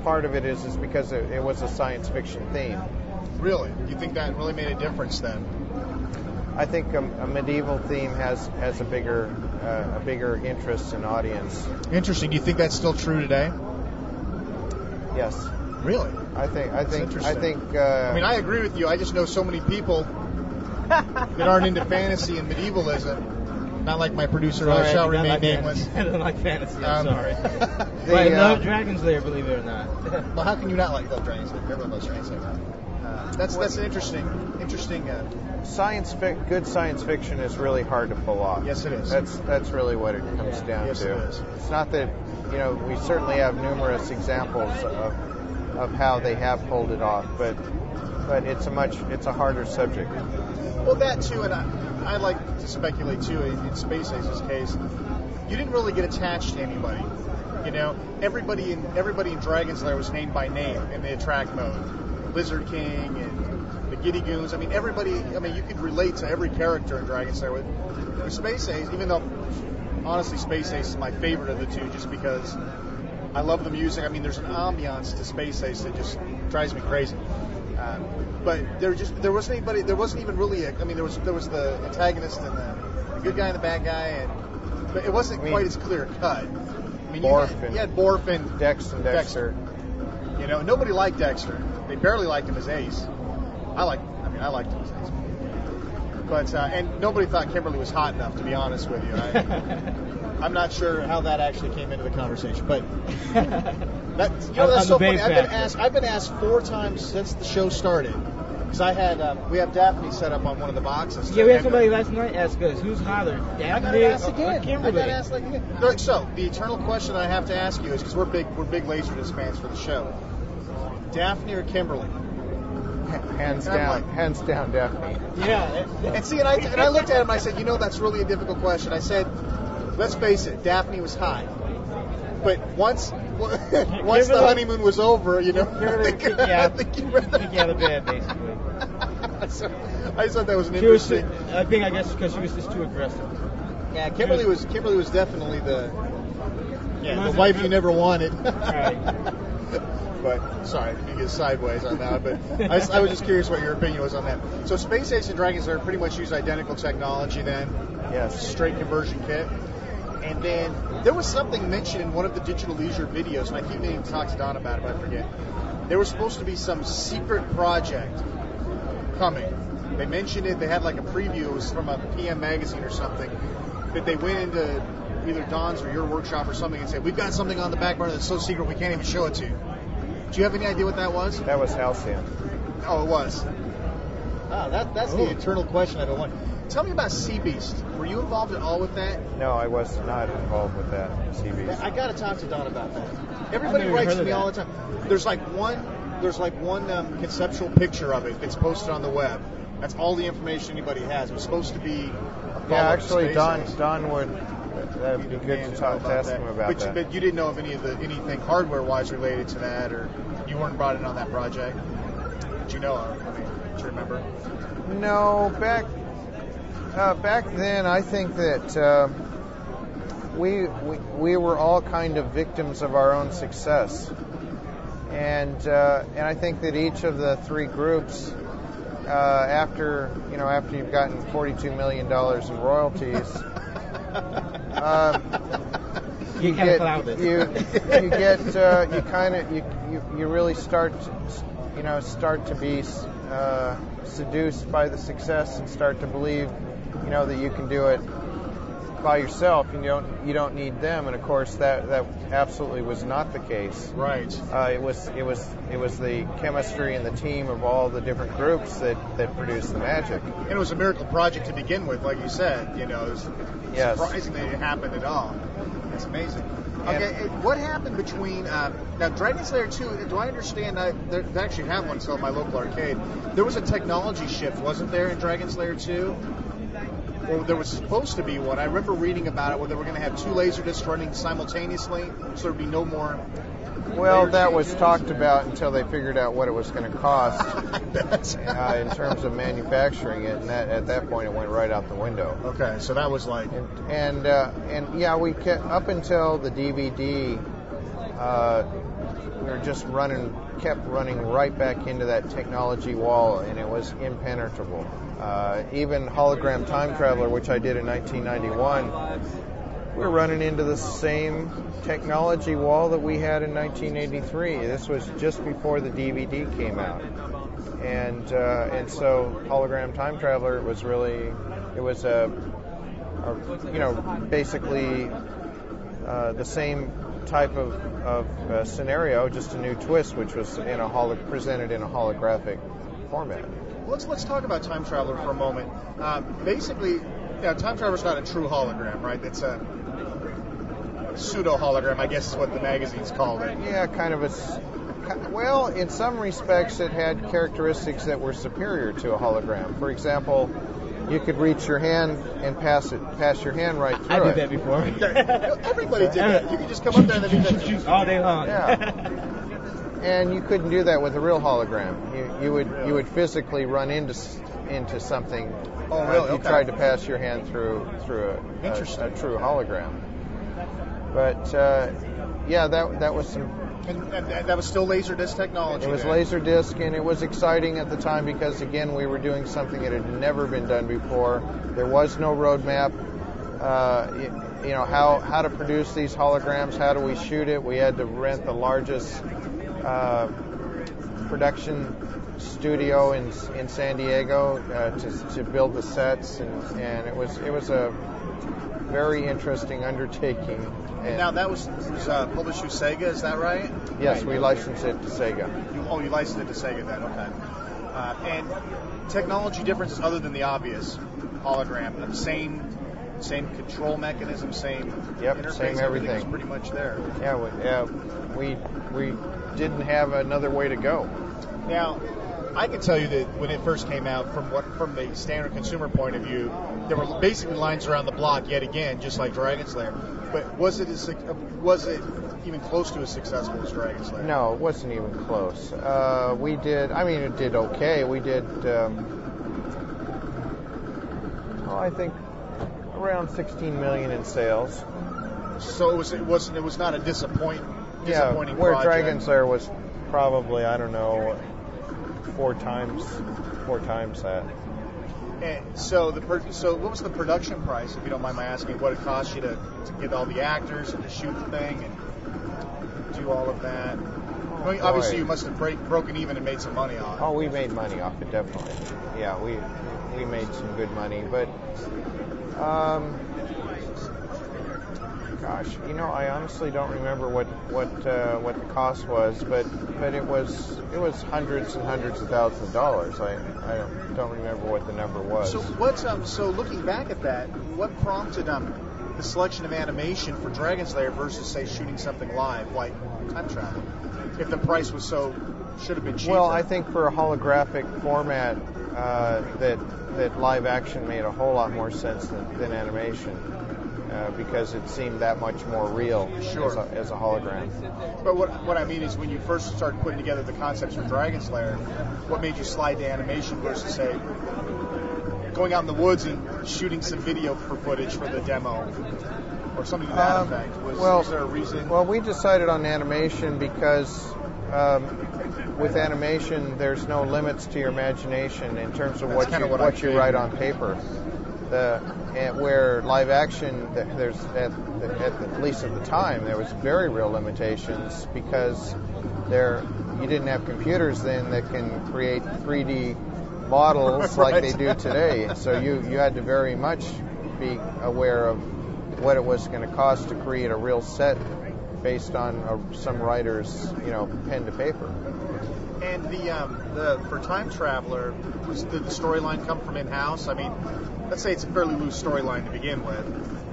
part of it is because it was a science fiction theme. Really? You think that really made a difference then? I think a medieval theme has a bigger interest in audience. Interesting. Do you think that's still true today? Yes. Really? I think. I mean, I agree with you. I just know so many people that aren't into fantasy and medievalism. Not like my producer, I shall remain nameless. I don't like fantasy. I'm sorry. But I love Dragon's Lair, believe it or not. Well, how can you not love Dragon's Lair? Everyone loves Dragon's Lair. That's an interesting. Good science fiction is really hard to pull off. Yes, it is. That's really what it comes down yes, to. It is. It's not that we certainly have numerous examples of how they have pulled it off, but it's a harder subject. Well, that too, and I like to speculate too. In Space Ace's case, you didn't really get attached to anybody. Everybody in Dragon's Lair was named by name in the attract mode. Lizard King and the Giddy Goons. I mean, everybody. I mean, you could relate to every character in Dragon's Lair. With Space Ace, even though honestly Space Ace is my favorite of the two, just because I love the music. I mean, there's an ambiance to Space Ace that just drives me crazy. But there wasn't anybody. There wasn't even really. There was the antagonist and the good guy and the bad guy, but it wasn't quite as clear cut. I mean, you had Borf and Dex and Dexter. Nobody liked Dexter. They barely liked him as Ace. I liked him as Ace. But and nobody thought Kimberly was hot enough, to be honest with you. I'm not sure how that actually came into the conversation, but that's so funny. I've been asked 4 times since the show started, because we have Daphne set up on one of the boxes. Yeah, we had somebody last night ask us who's hotter, Daphne I got asked or again. Kimberly. I got asked again. So the eternal question I have to ask you is, because we're big Laserdisc fans for the show, Daphne or Kimberly? Hands down, Daphne. Yeah, and I looked at him and I said, that's really a difficult question. I said, let's face it, Daphne was hot, but once the honeymoon was over, I think you out of bed, basically. So, I just thought that was an interesting. I guess because she was just too aggressive. Yeah, Kimberly was definitely the wife you never wanted. Right. But sorry, I didn't get sideways on that. But I was just curious what your opinion was on that. So Space Ace and Dragon's Lair pretty much use identical technology then. Yes. Straight conversion kit. And then there was something mentioned in one of the Digital Leisure videos, and I keep meaning to talk to Don about it, but I forget. There was supposed to be some secret project coming. They mentioned it. They had like a preview. It was from a PM magazine or something. That they went into either Don's or your workshop or something and said, we've got something on the back burner that's so secret we can't even show it to you. Do you have any idea what that was? That was Halcyon. Oh, it was. That's the eternal question I've been wondering. Tell me about Sea Beast. Were you involved at all with that? No, I was not involved with that, Sea Beast. I got to talk to Don about that. Everybody writes to me all the time. There's like one conceptual picture of it that's posted on the web. That's all the information anybody has. It was supposed to be a follow-up actually, Space Ace. Don would. That would be good to ask him about that. But you didn't know of anything hardware-wise related to that, or you weren't brought in on that project? Did you know? Do you remember? No, back then, I think that we were all kind of victims of our own success, and I think that each of the 3 groups, after you've gotten $42 million in royalties. You really start to be seduced by the success and start to believe that you can do it by yourself and you don't need them, and of course that absolutely was not the case. Right. It was the chemistry and the team of all the different groups that produced the magic. And it was a miracle project to begin with, like you said. It was surprising that it happened at all. That's amazing. Okay, what happened between now Dragon's Lair 2? Do I understand? They actually have one still at my local arcade. There was a technology shift, wasn't there, in Dragon's Lair 2? Or there was supposed to be one. I remember reading about it where they were going to have 2 Laserdiscs running simultaneously, so there'd be no more Well, that was talked about until they figured out what it was going to cost in terms of manufacturing it, and at that point it went right out the window. Okay, so that was like... And yeah, we kept, up until the DVD, we were just kept running right back into that technology wall, and it was impenetrable. Even Hologram Time Traveler, which I did in 1991, we were running into the same technology wall that we had in 1983. This was just before the DVD came out, and so Hologram Time Traveler was really, it was basically the same type of scenario, just a new twist, which was presented in a holographic format. Let's talk about Time Traveler for a moment. Basically, Time Traveler's not a true hologram, right? It's a pseudo hologram, I guess is what the magazines called it. Yeah, kind of well, in some respects, it had characteristics that were superior to a hologram. For example, you could reach your hand and pass your hand right through it. I did that before. Everybody did that. You could just come up there and then shoot all day long. Yeah. And you couldn't do that with a real hologram. You would physically run into something. Oh, really? If you tried to pass your hand through a true hologram. But yeah, that was some. And that was still Laserdisc technology. It was Laserdisc, and it was exciting at the time because, again, we were doing something that had never been done before. There was no roadmap. How to produce these holograms, how do we shoot it? We had to rent the largest production studio in San Diego to build the sets, and it was a very interesting undertaking. And now that was published through Sega, is that right? Yes, we licensed it to Sega. You licensed it to Sega then, okay. And technology differences other than the obvious hologram, same control mechanism, same interface, same everything. Was pretty much there. Yeah, we didn't have another way to go. Now, I can tell you that when it first came out, from the standard consumer point of view, there were basically lines around the block yet again, just like Dragon's Lair. But was it even close to as successful as Dragon's Lair? No, it wasn't even close. It did okay. We did, I think, around 16 million in sales. So it was not a disappointing where project. Dragon's Lair was probably, I don't know, four times that. And so what was the production price, if you don't mind my asking, what it cost you to get all the actors and to shoot the thing and do all of that? Obviously, you must have broken even and made some money on it. Oh, we made money off it, definitely. Yeah, we made some good money, but gosh, I honestly don't remember what the cost was, but it was hundreds and hundreds of thousands of dollars. I don't remember what the number was. So looking back at that, what prompted the selection of animation for Dragon's Lair versus, say, shooting something live like Time Travel? If the price was should have been cheaper. Well, I think for a holographic format, that live action made a whole lot more sense than animation. Because it seemed that much more real as a hologram. But what I mean is, when you first started putting together the concepts for Dragon's Lair, what made you slide to animation versus, say, going out in the woods and shooting some video footage for the demo or something to that effect? Was there a reason? Well, we decided on animation because with animation, there's no limits to your imagination in terms of what you write on paper. Where live action, there's at least at the time, there was very real limitations because you didn't have computers then that can create 3D models like they do today. So you had to very much be aware of what it was going to cost to create a real set based on some writer's pen to paper. And for Time Traveler, did the storyline come from in-house? I mean, let's say it's a fairly loose storyline to begin with,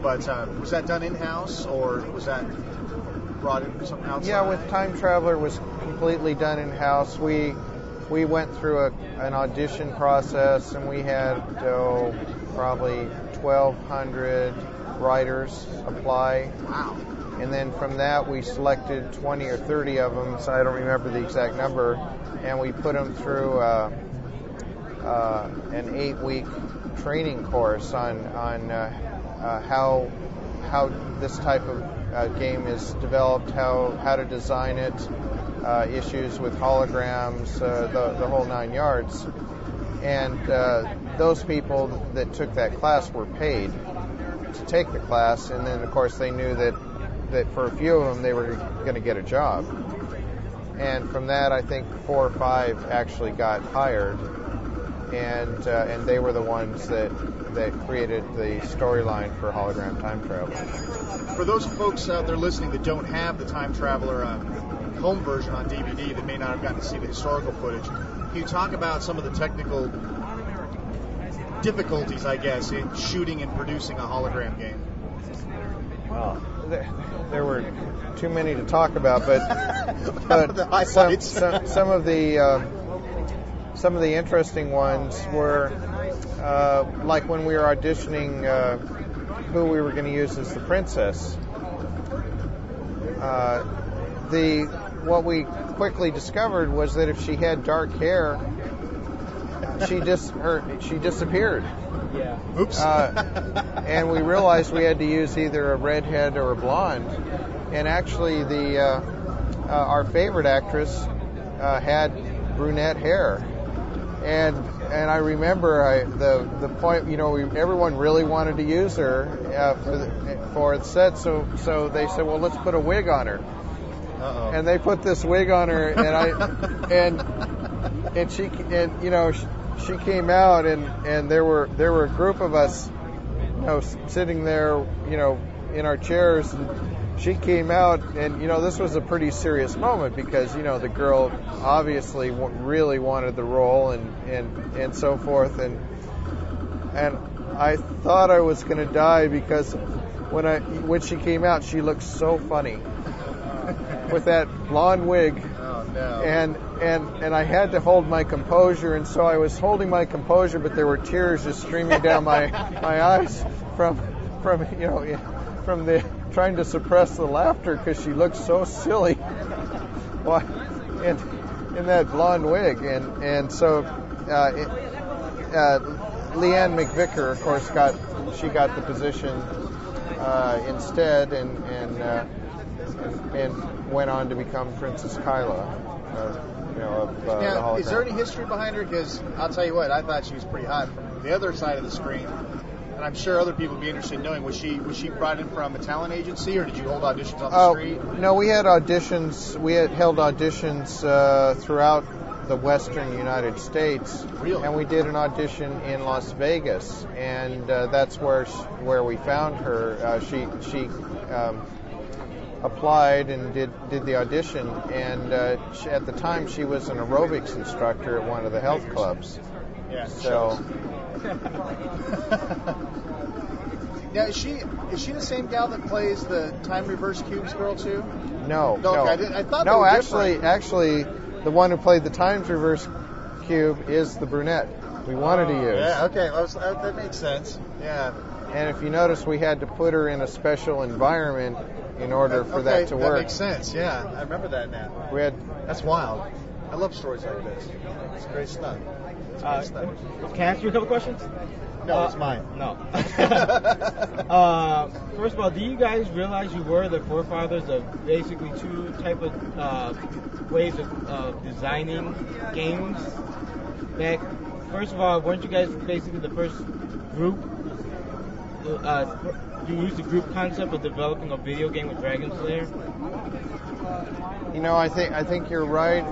but was that done in-house, or was that brought in from something outside? Yeah, with Time Traveler, was completely done in-house. We went through an audition process, and we had probably 1,200 writers apply. Wow. And then from that, we selected 20 or 30 of them, so I don't remember the exact number, and we put them through an 8-week training course on how this type of game is developed, how to design it, issues with holograms, the whole 9 yards. And those people that took that class were paid to take the class, and then of course they knew that for a few of them they were going to get a job. And from that, I think 4 or 5 actually got hired, and they were the ones that created the storyline for Hologram Time Travel. For those folks out there listening that don't have the Time Traveler home version on DVD, that may not have gotten to see the historical footage, can you talk about some of the technical difficulties, I guess, in shooting and producing a hologram game? Well, there were too many to talk about, but some of the interesting ones were like when we were auditioning who we were going to use as the princess. What we quickly discovered was that if she had dark hair, she disappeared. Yeah. Oops. And we realized we had to use either a redhead or a blonde. And actually, our favorite actress had brunette hair. And I remember the point, everyone really wanted to use her for the set, so they said, well, let's put a wig on her. Uh-oh. And they put this wig on her, and she came out, and there were a group of us, sitting there, in our chairs, and she came out, and this was a pretty serious moment because the girl obviously really wanted the role, and so forth, and I thought I was going to die because when she came out, she looked so funny with that blonde wig. Oh, no. And I had to hold my composure, and so I was holding my composure, but there were tears just streaming down my eyes from the trying to suppress the laughter because she looked so silly in that blonde wig, and so Leanne McVicker, of course, got the position instead, and went on to become Princess Kyla. Now, is there any history behind her? Because I'll tell you what, I thought she was pretty hot from the other side of the screen, and I'm sure other people would be interested in knowing, was she brought in from a talent agency, or did you hold auditions on the street? No, we had auditions. We had held auditions throughout the western United States. Really? And we did an audition in Las Vegas, and that's where we found her. She applied and did the audition, and at the time she was an aerobics instructor at one of the health clubs. Yeah. So. Now, is she the same gal that plays the Time Reverse Cubes girl too? No. Okay, I thought no. they were Actually, the one who played the Time Reverse Cube is the brunette we wanted to use. Yeah. Okay. That makes sense. Yeah. And if you notice, we had to put her in a special environment in order for that to work. That makes sense. Yeah, I remember that now. That's wild. I love stories like this. It's great stuff. Can I ask you a couple questions? No, it's mine. No. First of all, do you guys realize you were the forefathers of basically 2 type of ways of designing games? First of all, weren't you guys basically the first group? You used the group concept of developing a video game with Dragon's Lair? I think you're right.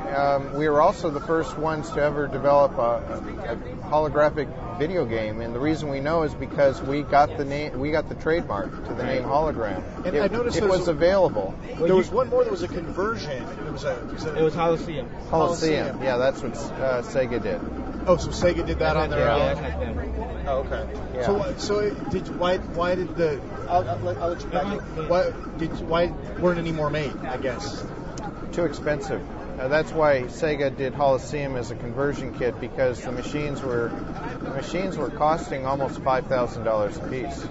We were also the first ones to ever develop a holographic video game, and the reason we know is because we got the trademark to the name hologram. And I noticed it was available. There was one more that was a conversion. It was Holocene. Holocene. Yeah, that's what Sega did. Oh, so Sega did that on their own. Yeah, that's them. Oh, okay. Yeah. Why did the? I'll let you back. Why weren't any more made? I guess. Too expensive. That's why Sega did Holocene as a conversion kit, because the machines were costing almost $5,000 a piece.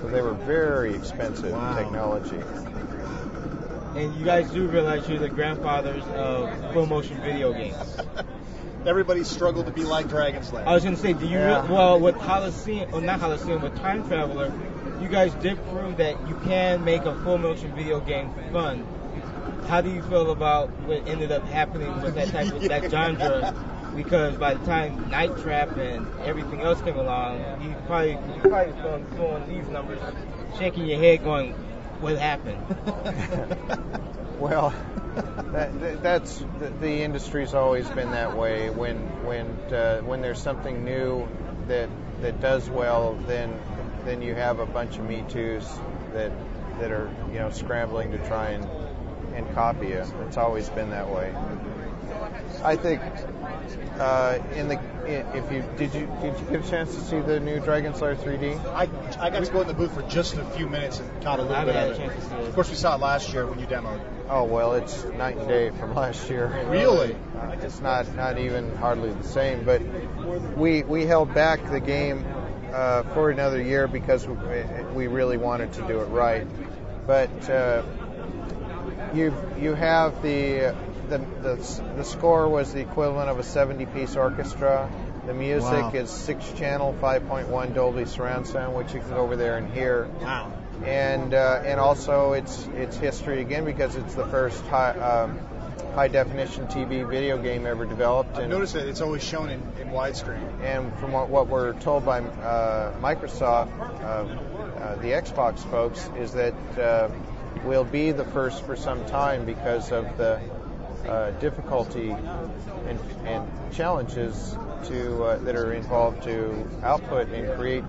So they were very expensive technology. And you guys do realize you're the grandfathers of full motion video games. Everybody struggled to be like Dragon's Lair. I was going to say, do you well with Holocene, or not Holocene, with Time Traveler, you guys did prove that you can make a full motion video game fun. How do you feel about what ended up happening with that type of that genre? Because by the time Night Trap and everything else came along, you probably throwing these numbers, shaking your head, going, "What happened?" Well, that's the industry's always been that way. When there's something new that does well, then you have a bunch of Me Too's that are scrambling to try and copy you. It's always been that way. I think did you get a chance to see the new Dragon's Lair 3D? I got to go in the booth for just a few minutes and caught a little bit of it. Of course, we saw it last year when you demoed. Oh well, it's night and day from last year. Really? It's not even hardly the same. But we held back the game for another year because we really wanted to do it right. But you have the score was the equivalent of a 70-piece orchestra. The music is 6-channel, 5.1 Dolby surround sound, which you can go over there and hear. Wow. And also it's history again because it's the first high definition TV video game ever developed. I've noticed that it's always shown in widescreen. And from what we're told by Microsoft, the Xbox folks, is that we'll be the first for some time because of the difficulty and challenges that are involved to output and create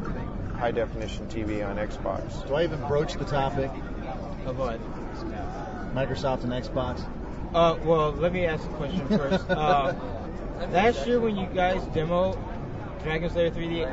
high definition TV on Xbox. Do I even broach the topic Of what? Microsoft and Xbox? Well, let me ask a question first. Last year when you guys demoed Dragon's Lair 3D,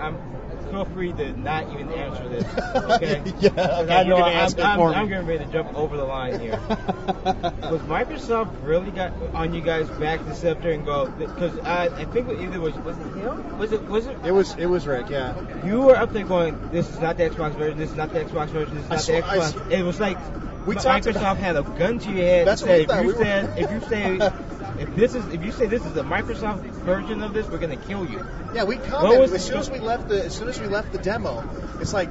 feel free to not even answer this, okay? Yeah, I know I'm getting ready to jump over the line here. Was Microsoft really got on you guys back to sit up there and go? Because I think was it him? Was it? It was Rick. Yeah. You were up there going, "This is not the Xbox version. This is not the Xbox version. This is not the Xbox." It was like Microsoft had a gun to your head and said, if you say this is a Microsoft version of this, we're gonna kill you. Yeah, we commented as soon as we left the demo. It's like,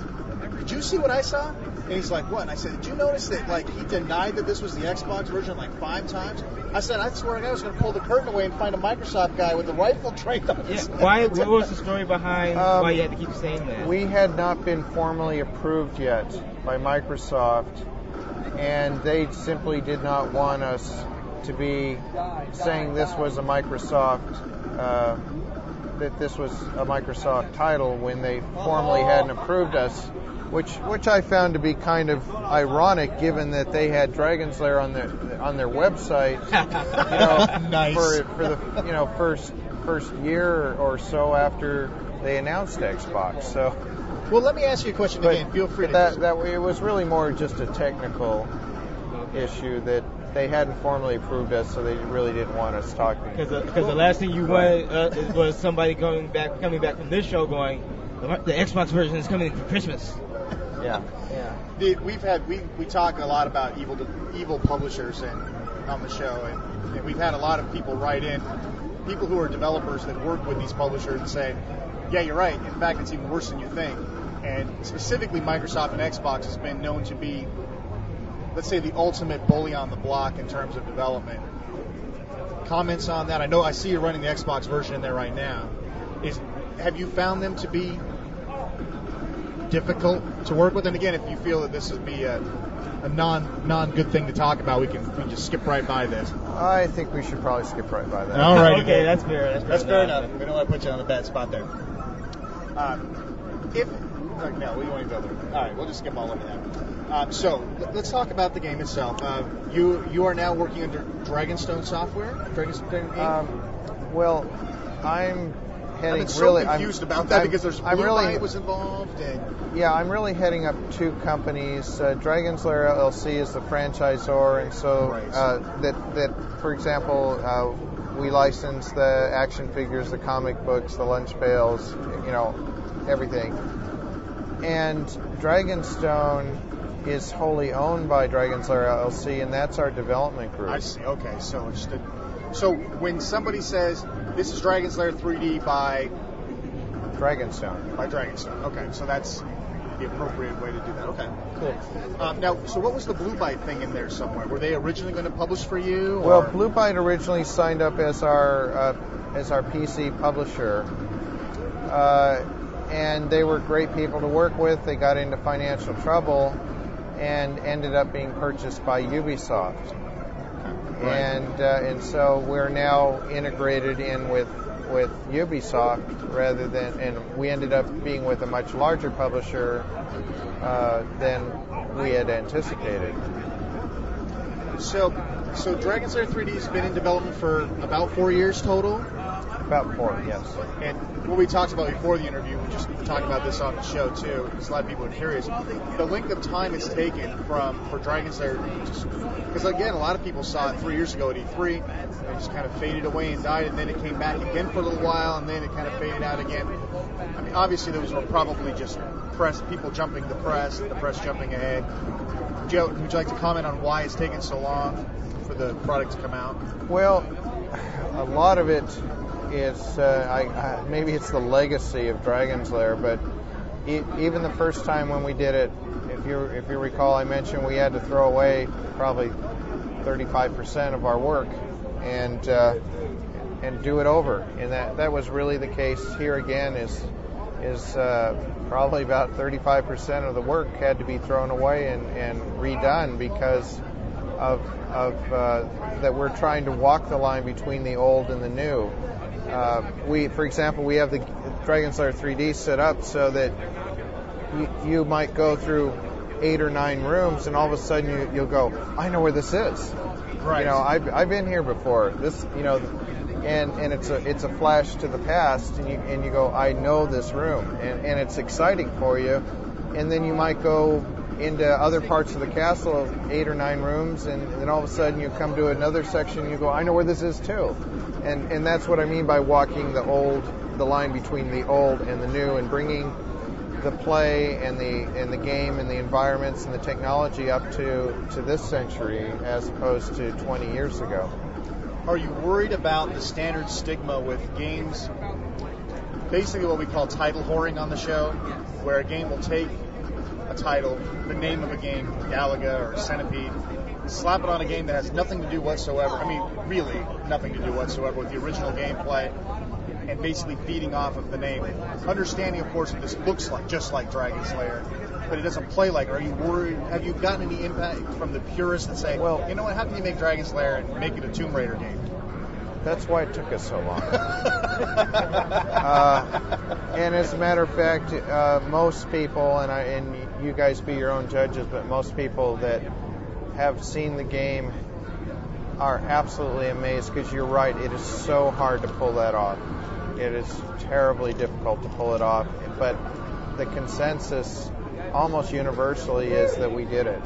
did you see what I saw? And he's like, what? And I said, did you notice that he denied that this was the Xbox version 5 times? I said, I swear to God, I was going to pull the curtain away and find a Microsoft guy with a rifle trained on his head. What was the story behind why you had to keep saying that? We had not been formally approved yet by Microsoft, and they simply did not want us to be saying this was a Microsoft that this was a Microsoft title when they formally hadn't approved us, which I found to be kind of ironic, given that they had Dragon's Lair on their website, nice. for the first year or so after they announced Xbox. So, well, let me ask you a question again. Feel free to. That it was really more just a technical issue that they hadn't formally approved us, so they really didn't want us talking. Because the last thing you wanted was somebody coming back from this show going, the Xbox version is coming for Christmas. Yeah. We talk a lot about evil publishers on the show, and we've had a lot of people write in, people who are developers that work with these publishers and say, yeah, you're right. In fact, it's even worse than you think. And specifically, Microsoft and Xbox has been known to be, let's say, the ultimate bully on the block in terms of development. Comments on that? I see you're running the Xbox version in there right now. Have you found them to be difficult to work with? And again, if you feel that this would be a non good thing to talk about, we can just skip right by this. I think we should probably skip right by that. All right. Okay, that's fair. That's fair enough. We don't want to put you on a bad spot there. No, we won't go there. All right, we'll just skip all over that. So let's talk about the game itself. You are now working under Dragonstone Software. Dragonstone Inc. Well, I'm heading. I'm so confused about that because there's Blue Light was involved. Yeah, I'm really heading up 2 companies. Dragon's Lair LLC is the franchisor, and so that for example, we license the action figures, the comic books, the lunch pails, everything. And Dragonstone is wholly owned by Dragon's Lair LLC, and that's our development group. I see. Okay, so when somebody says this is Dragon's Lair 3D by Dragonstone. Okay, so that's the appropriate way to do that. Okay, cool. Now, so what was the Blue Byte thing in there somewhere? Were they originally going to publish for you? Well, Blue Byte originally signed up as our PC publisher, and they were great people to work with. They got into financial trouble and ended up being purchased by Ubisoft. Right. And so we're now integrated in with Ubisoft rather than, and we ended up being with a much larger publisher than we had anticipated. So Dragon's Lair 3D has been in development for about 4 years total? About 4, yes. And what we talked about before the interview, we just talked about this on the show too, because a lot of people are curious. The length of time it's taken for Dragon's Lair, because again, a lot of people saw it 3 years ago at E3, and it just kind of faded away and died, and then it came back again for a little while, and then it kind of faded out again. I mean, obviously those were probably just people jumping the press jumping ahead. Joe, would you like to comment on why it's taken so long for the product to come out? Well, a lot of it is maybe it's the legacy of Dragon's Lair, but even the first time when we did it, if you recall, I mentioned we had to throw away probably 35% of our work and do it over, and that was really the case here again. Is probably about 35% of the work had to be thrown away and redone because of that we're trying to walk the line between the old and the new. For example, we have the Dragon's Lair 3D set up so that you might go through 8 or 9 rooms, and all of a sudden you'll go, I know where this is. Right. You know, I've been here before. This, you know, and it's a flash to the past, and you go, I know this room, and it's exciting for you. And then you might go into other parts of the castle, 8 or 9 rooms, and then all of a sudden you come to another section and you go, I know where this is too. And that's what I mean by walking the line between the old and the new, and bringing the play and the game and the environments and the technology up to this century as opposed to 20 years ago. Are you worried about the standard stigma with games, basically what we call title whoring on the show, where a game will take a title, the name of a game, Galaga or Centipede, slap it on a game that has nothing to do whatsoever, I mean, really nothing to do whatsoever with the original gameplay, and basically feeding off of the name. Understanding, of course, that this looks just like Dragon's Lair, but it doesn't play like it. Are you worried? Have you gotten any impact from the purists that say, well, you know what, how can you make Dragon's Lair and make it a Tomb Raider game? That's why it took us so long. And as a matter of fact, most people, and you guys be your own judges, but most people that have seen the game are absolutely amazed, because you're right, it is so hard to pull that off. It is terribly difficult to pull it off, but the consensus almost universally is that we did it.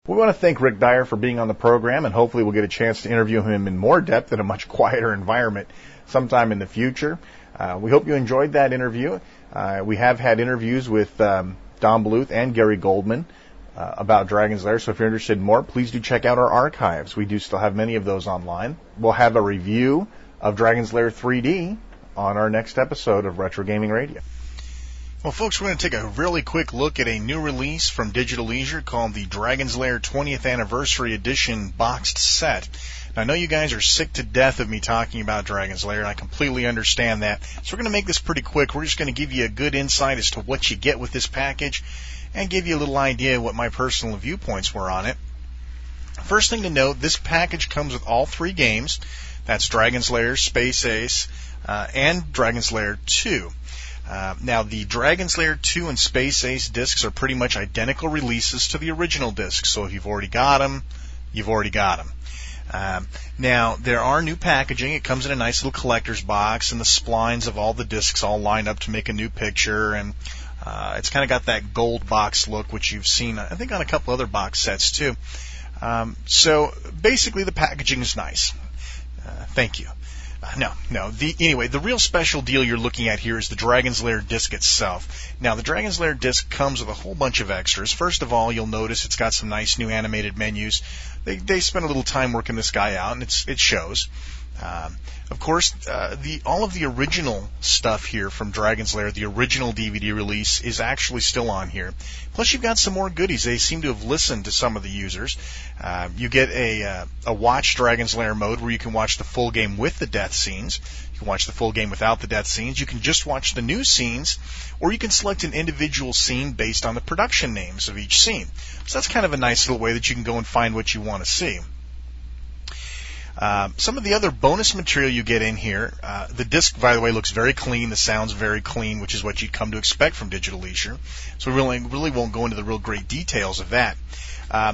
We want to thank Rick Dyer for being on the program, and hopefully we'll get a chance to interview him in more depth in a much quieter environment sometime in the future. We hope you enjoyed that interview. We have had interviews with Don Bluth and Gary Goldman about Dragon's Lair, so if you're interested in more, please do check out our archives. We do still have many of those online. We'll have a review of Dragon's Lair 3D on our next episode of Retro Gaming Radio. Well, folks, we're going to take a really quick look at a new release from Digital Leisure called the Dragon's Lair 20th Anniversary Edition boxed set. Now, I know you guys are sick to death of me talking about Dragon's Lair, and I completely understand that. So we're going to make this pretty quick. We're just going to give you a good insight as to what you get with this package and give you a little idea of what my personal viewpoints were on it. First thing to note, this package comes with all 3 games. That's Dragon's Lair, Space Ace, and Dragon's Lair 2. Now, the Dragon's Lair 2 and Space Ace discs are pretty much identical releases to the original discs, so if you've already got them, you've already got them. Now, there are new packaging. It comes in a nice little collector's box, and the splines of all the discs all line up to make a new picture, and it's kind of got that gold box look, which you've seen, I think, on a couple other box sets, too. So, basically, the packaging is nice. Thank you. No. Anyway, the real special deal you're looking at here is the Dragon's Lair disc itself. Now, the Dragon's Lair disc comes with a whole bunch of extras. First of all, you'll notice it's got some nice new animated menus. They spent a little time working this guy out, and it shows. Of course, all of the original stuff here from Dragon's Lair, the original DVD release, is actually still on here. Plus, you've got some more goodies. They seem to have listened to some of the users. You get a Watch Dragon's Lair mode where you can watch the full game with the death scenes. You can watch the full game without the death scenes. You can just watch the new scenes, or you can select an individual scene based on the production names of each scene. So that's kind of a nice little way that you can go and find what you want to see. Some of the other bonus material you get in here, the disc, by the way, looks very clean. The sound's very clean, which is what you'd come to expect from Digital Leisure. So we really won't go into the real great details of that.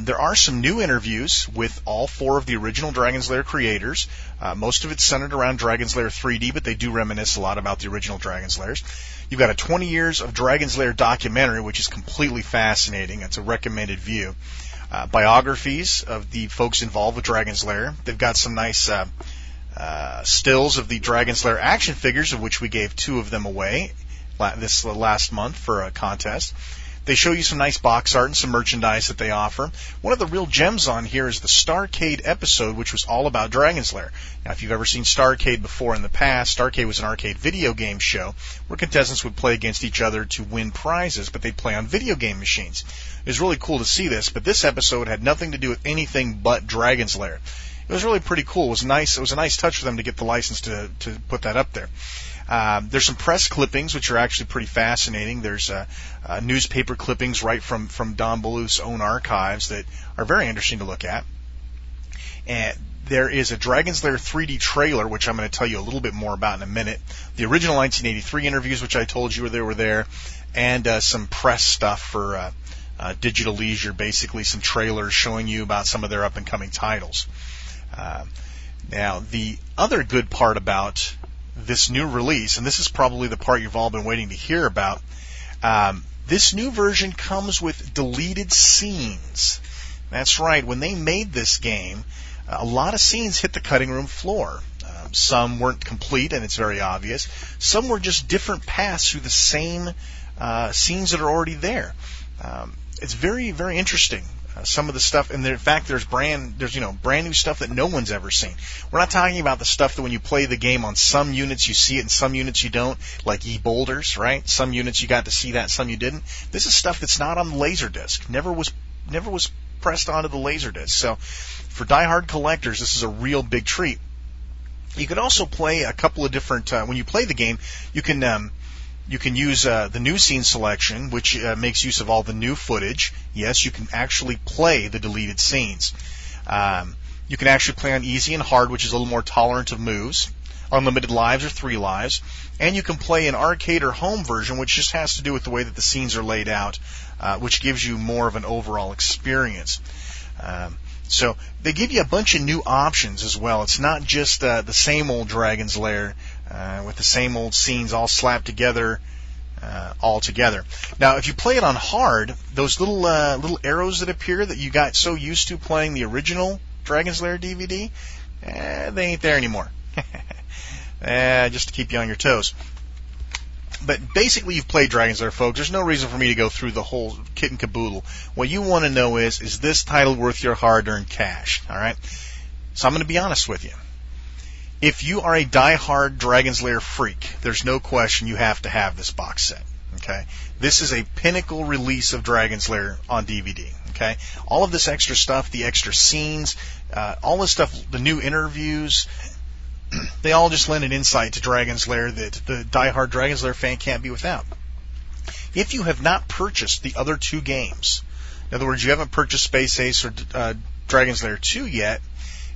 There are some new interviews with all 4 of the original Dragon's Lair creators. Most of it's centered around Dragon's Lair 3D, but they do reminisce a lot about the original Dragon's Lairs. You've got a 20 years of Dragon's Lair documentary, which is completely fascinating. It's a recommended view. Biographies of the folks involved with Dragon's Lair. They've got some nice stills of the Dragon's Lair action figures, of which we gave 2 of them away this last month for a contest. They show you some nice box art and some merchandise that they offer. One of the real gems on here is the Starcade episode, which was all about Dragon's Lair. Now, if you've ever seen Starcade before in the past, Starcade was an arcade video game show where contestants would play against each other to win prizes, but they'd play on video game machines. It was really cool to see this, but this episode had nothing to do with anything but Dragon's Lair. It was really pretty cool. It was nice. It was a nice touch for them to get the license to put that up there. There's some press clippings, which are actually pretty fascinating. There's newspaper clippings right from Don Bluth's own archives that are very interesting to look at. And there is a Dragon's Lair 3D trailer, which I'm going to tell you a little bit more about in a minute. The original 1983 interviews, which I told you were there, and some press stuff for Digital Leisure, basically some trailers showing you about some of their up-and-coming titles. Now, the other good part about this new release, and this is probably the part you've all been waiting to hear about, this new version comes with deleted scenes. That's right, when they made this game, a lot of scenes hit the cutting room floor. Some weren't complete, and it's very obvious. Some were just different paths through the same scenes that are already there. It's very, very interesting. Some of the stuff, and in fact, there's brand new stuff that no one's ever seen. We're not talking about the stuff that when you play the game on some units you see it, and some units you don't, like e-boulders, right? Some units you got to see that, some you didn't. This is stuff that's not on the Laserdisc. Never was pressed onto the Laserdisc. So, for diehard collectors, this is a real big treat. You can also play a couple of different. When you play the game, you can use the new scene selection, which makes use of all the new footage. Yes, you can actually play the deleted scenes. You can actually play on easy and hard, which is a little more tolerant of moves. Unlimited lives or 3 lives. And you can play an arcade or home version, which just has to do with the way that the scenes are laid out, which gives you more of an overall experience. So they give you a bunch of new options as well. It's not just the same old Dragon's Lair with the same old scenes all slapped together, all together. Now, if you play it on hard, those little arrows that appear that you got so used to playing the original Dragon's Lair DVD, they ain't there anymore. Just to keep you on your toes. But basically, you've played Dragon's Lair, folks. There's no reason for me to go through the whole kit and caboodle. What you want to know is this title worth your hard-earned cash? All right? So I'm going to be honest with you. If you are a die-hard Dragon's Lair freak, there's no question you have to have this box set. Okay? This is a pinnacle release of Dragon's Lair on DVD. Okay? All of this extra stuff, the extra scenes, all this stuff, the new interviews, they all just lend an insight to Dragon's Lair that the die-hard Dragon's Lair fan can't be without. If you have not purchased the other 2 games, in other words, you haven't purchased Space Ace or Dragon's Lair 2 yet,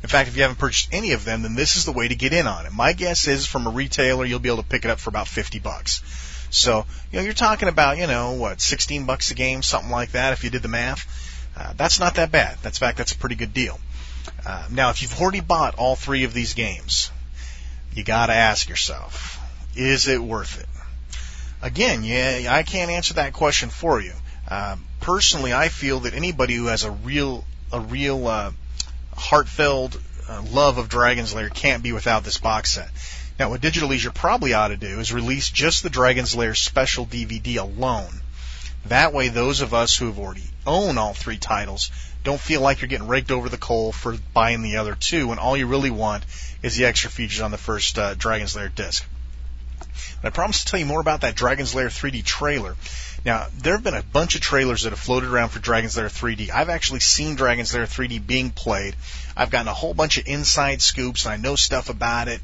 in fact, if you haven't purchased any of them, then this is the way to get in on it. My guess is from a retailer, you'll be able to pick it up for about $50. So, you're talking about, $16 a game, something like that, if you did the math. That's not that bad. In fact, that's a pretty good deal. Now, if you've already bought all 3 of these games, you got to ask yourself, is it worth it? Again, I can't answer that question for you. Personally, I feel that anybody who has a real heartfelt love of Dragon's Lair can't be without this box set. Now, what Digital Leisure probably ought to do is release just the Dragon's Lair special DVD alone. That way, those of us who have already own all 3 titles don't feel like you're getting raked over the coal for buying the other 2, when all you really want is the extra features on the first Dragon's Lair disc. But I promise to tell you more about that Dragon's Lair 3D trailer. Now, there have been a bunch of trailers that have floated around for Dragon's Lair 3D. I've actually seen Dragon's Lair 3D being played. I've gotten a whole bunch of inside scoops, and I know stuff about it.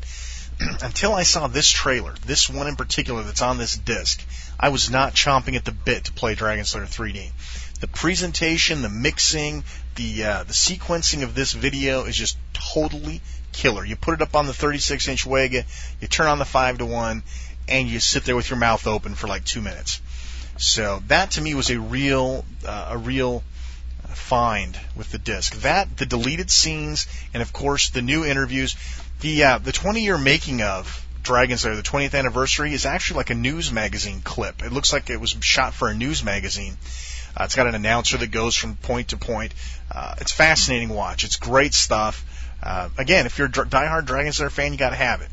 Until I saw this trailer, this one in particular that's on this disc, I was not chomping at the bit to play Dragon's Lair 3D. The presentation, the mixing, the sequencing of this video is just totally killer. You put it up on the 36-inch Wega, you turn on the 5:1, and you sit there with your mouth open for like 2 minutes. So that to me was a real find with the disc. That, the deleted scenes, and of course the new interviews. The 20-year making of Dragon's Lair, the 20th anniversary, is actually like a news magazine clip. It looks like it was shot for a news magazine. It's got an announcer that goes from point to point. It's fascinating watch. It's great stuff. Again, if you're a diehard Dragon's Lair fan, you got to have it.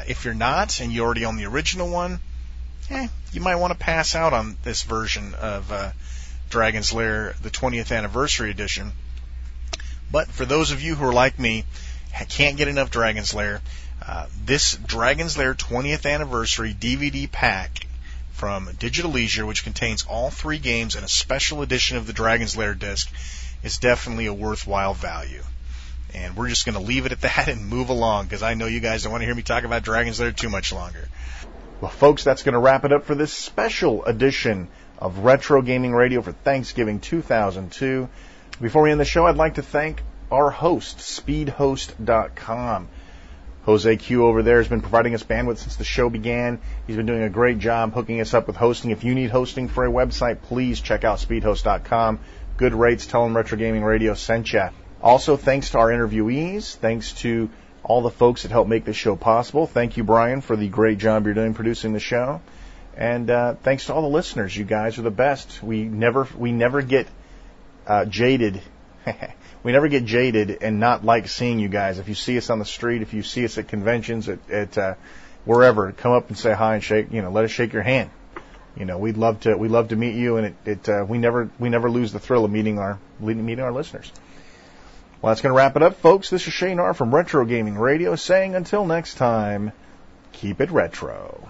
If you're not, and you already own the original one, you might want to pass out on this version of Dragon's Lair, the 20th anniversary edition. But for those of you who are like me, can't get enough Dragon's Lair, this Dragon's Lair 20th anniversary DVD pack from Digital Leisure, which contains all 3 games and a special edition of the Dragon's Lair disc, is definitely a worthwhile value. And we're just going to leave it at that and move along, because I know you guys don't want to hear me talk about Dragon's Lair too much longer. Well, folks, that's going to wrap it up for this special edition of Retro Gaming Radio for Thanksgiving 2002. Before we end the show, I'd like to thank our host, speedhost.com. Jose Q over there has been providing us bandwidth since the show began. He's been doing a great job hooking us up with hosting. If you need hosting for a website, please check out speedhost.com. Good rates. Tell them Retro Gaming Radio sent ya. Also, thanks to our interviewees. Thanks to all the folks that help make this show possible. Thank you, Brian, for the great job you're doing producing the show. And thanks to all the listeners. You guys are the best. We never get jaded. We never get jaded and not like seeing you guys. If you see us on the street, if you see us at conventions, at wherever, come up and say hi and shake. Let us shake your hand. We'd love to meet you, and we never lose the thrill of meeting our listeners. Well, that's going to wrap it up, folks. This is Shane R. from Retro Gaming Radio saying until next time, keep it retro.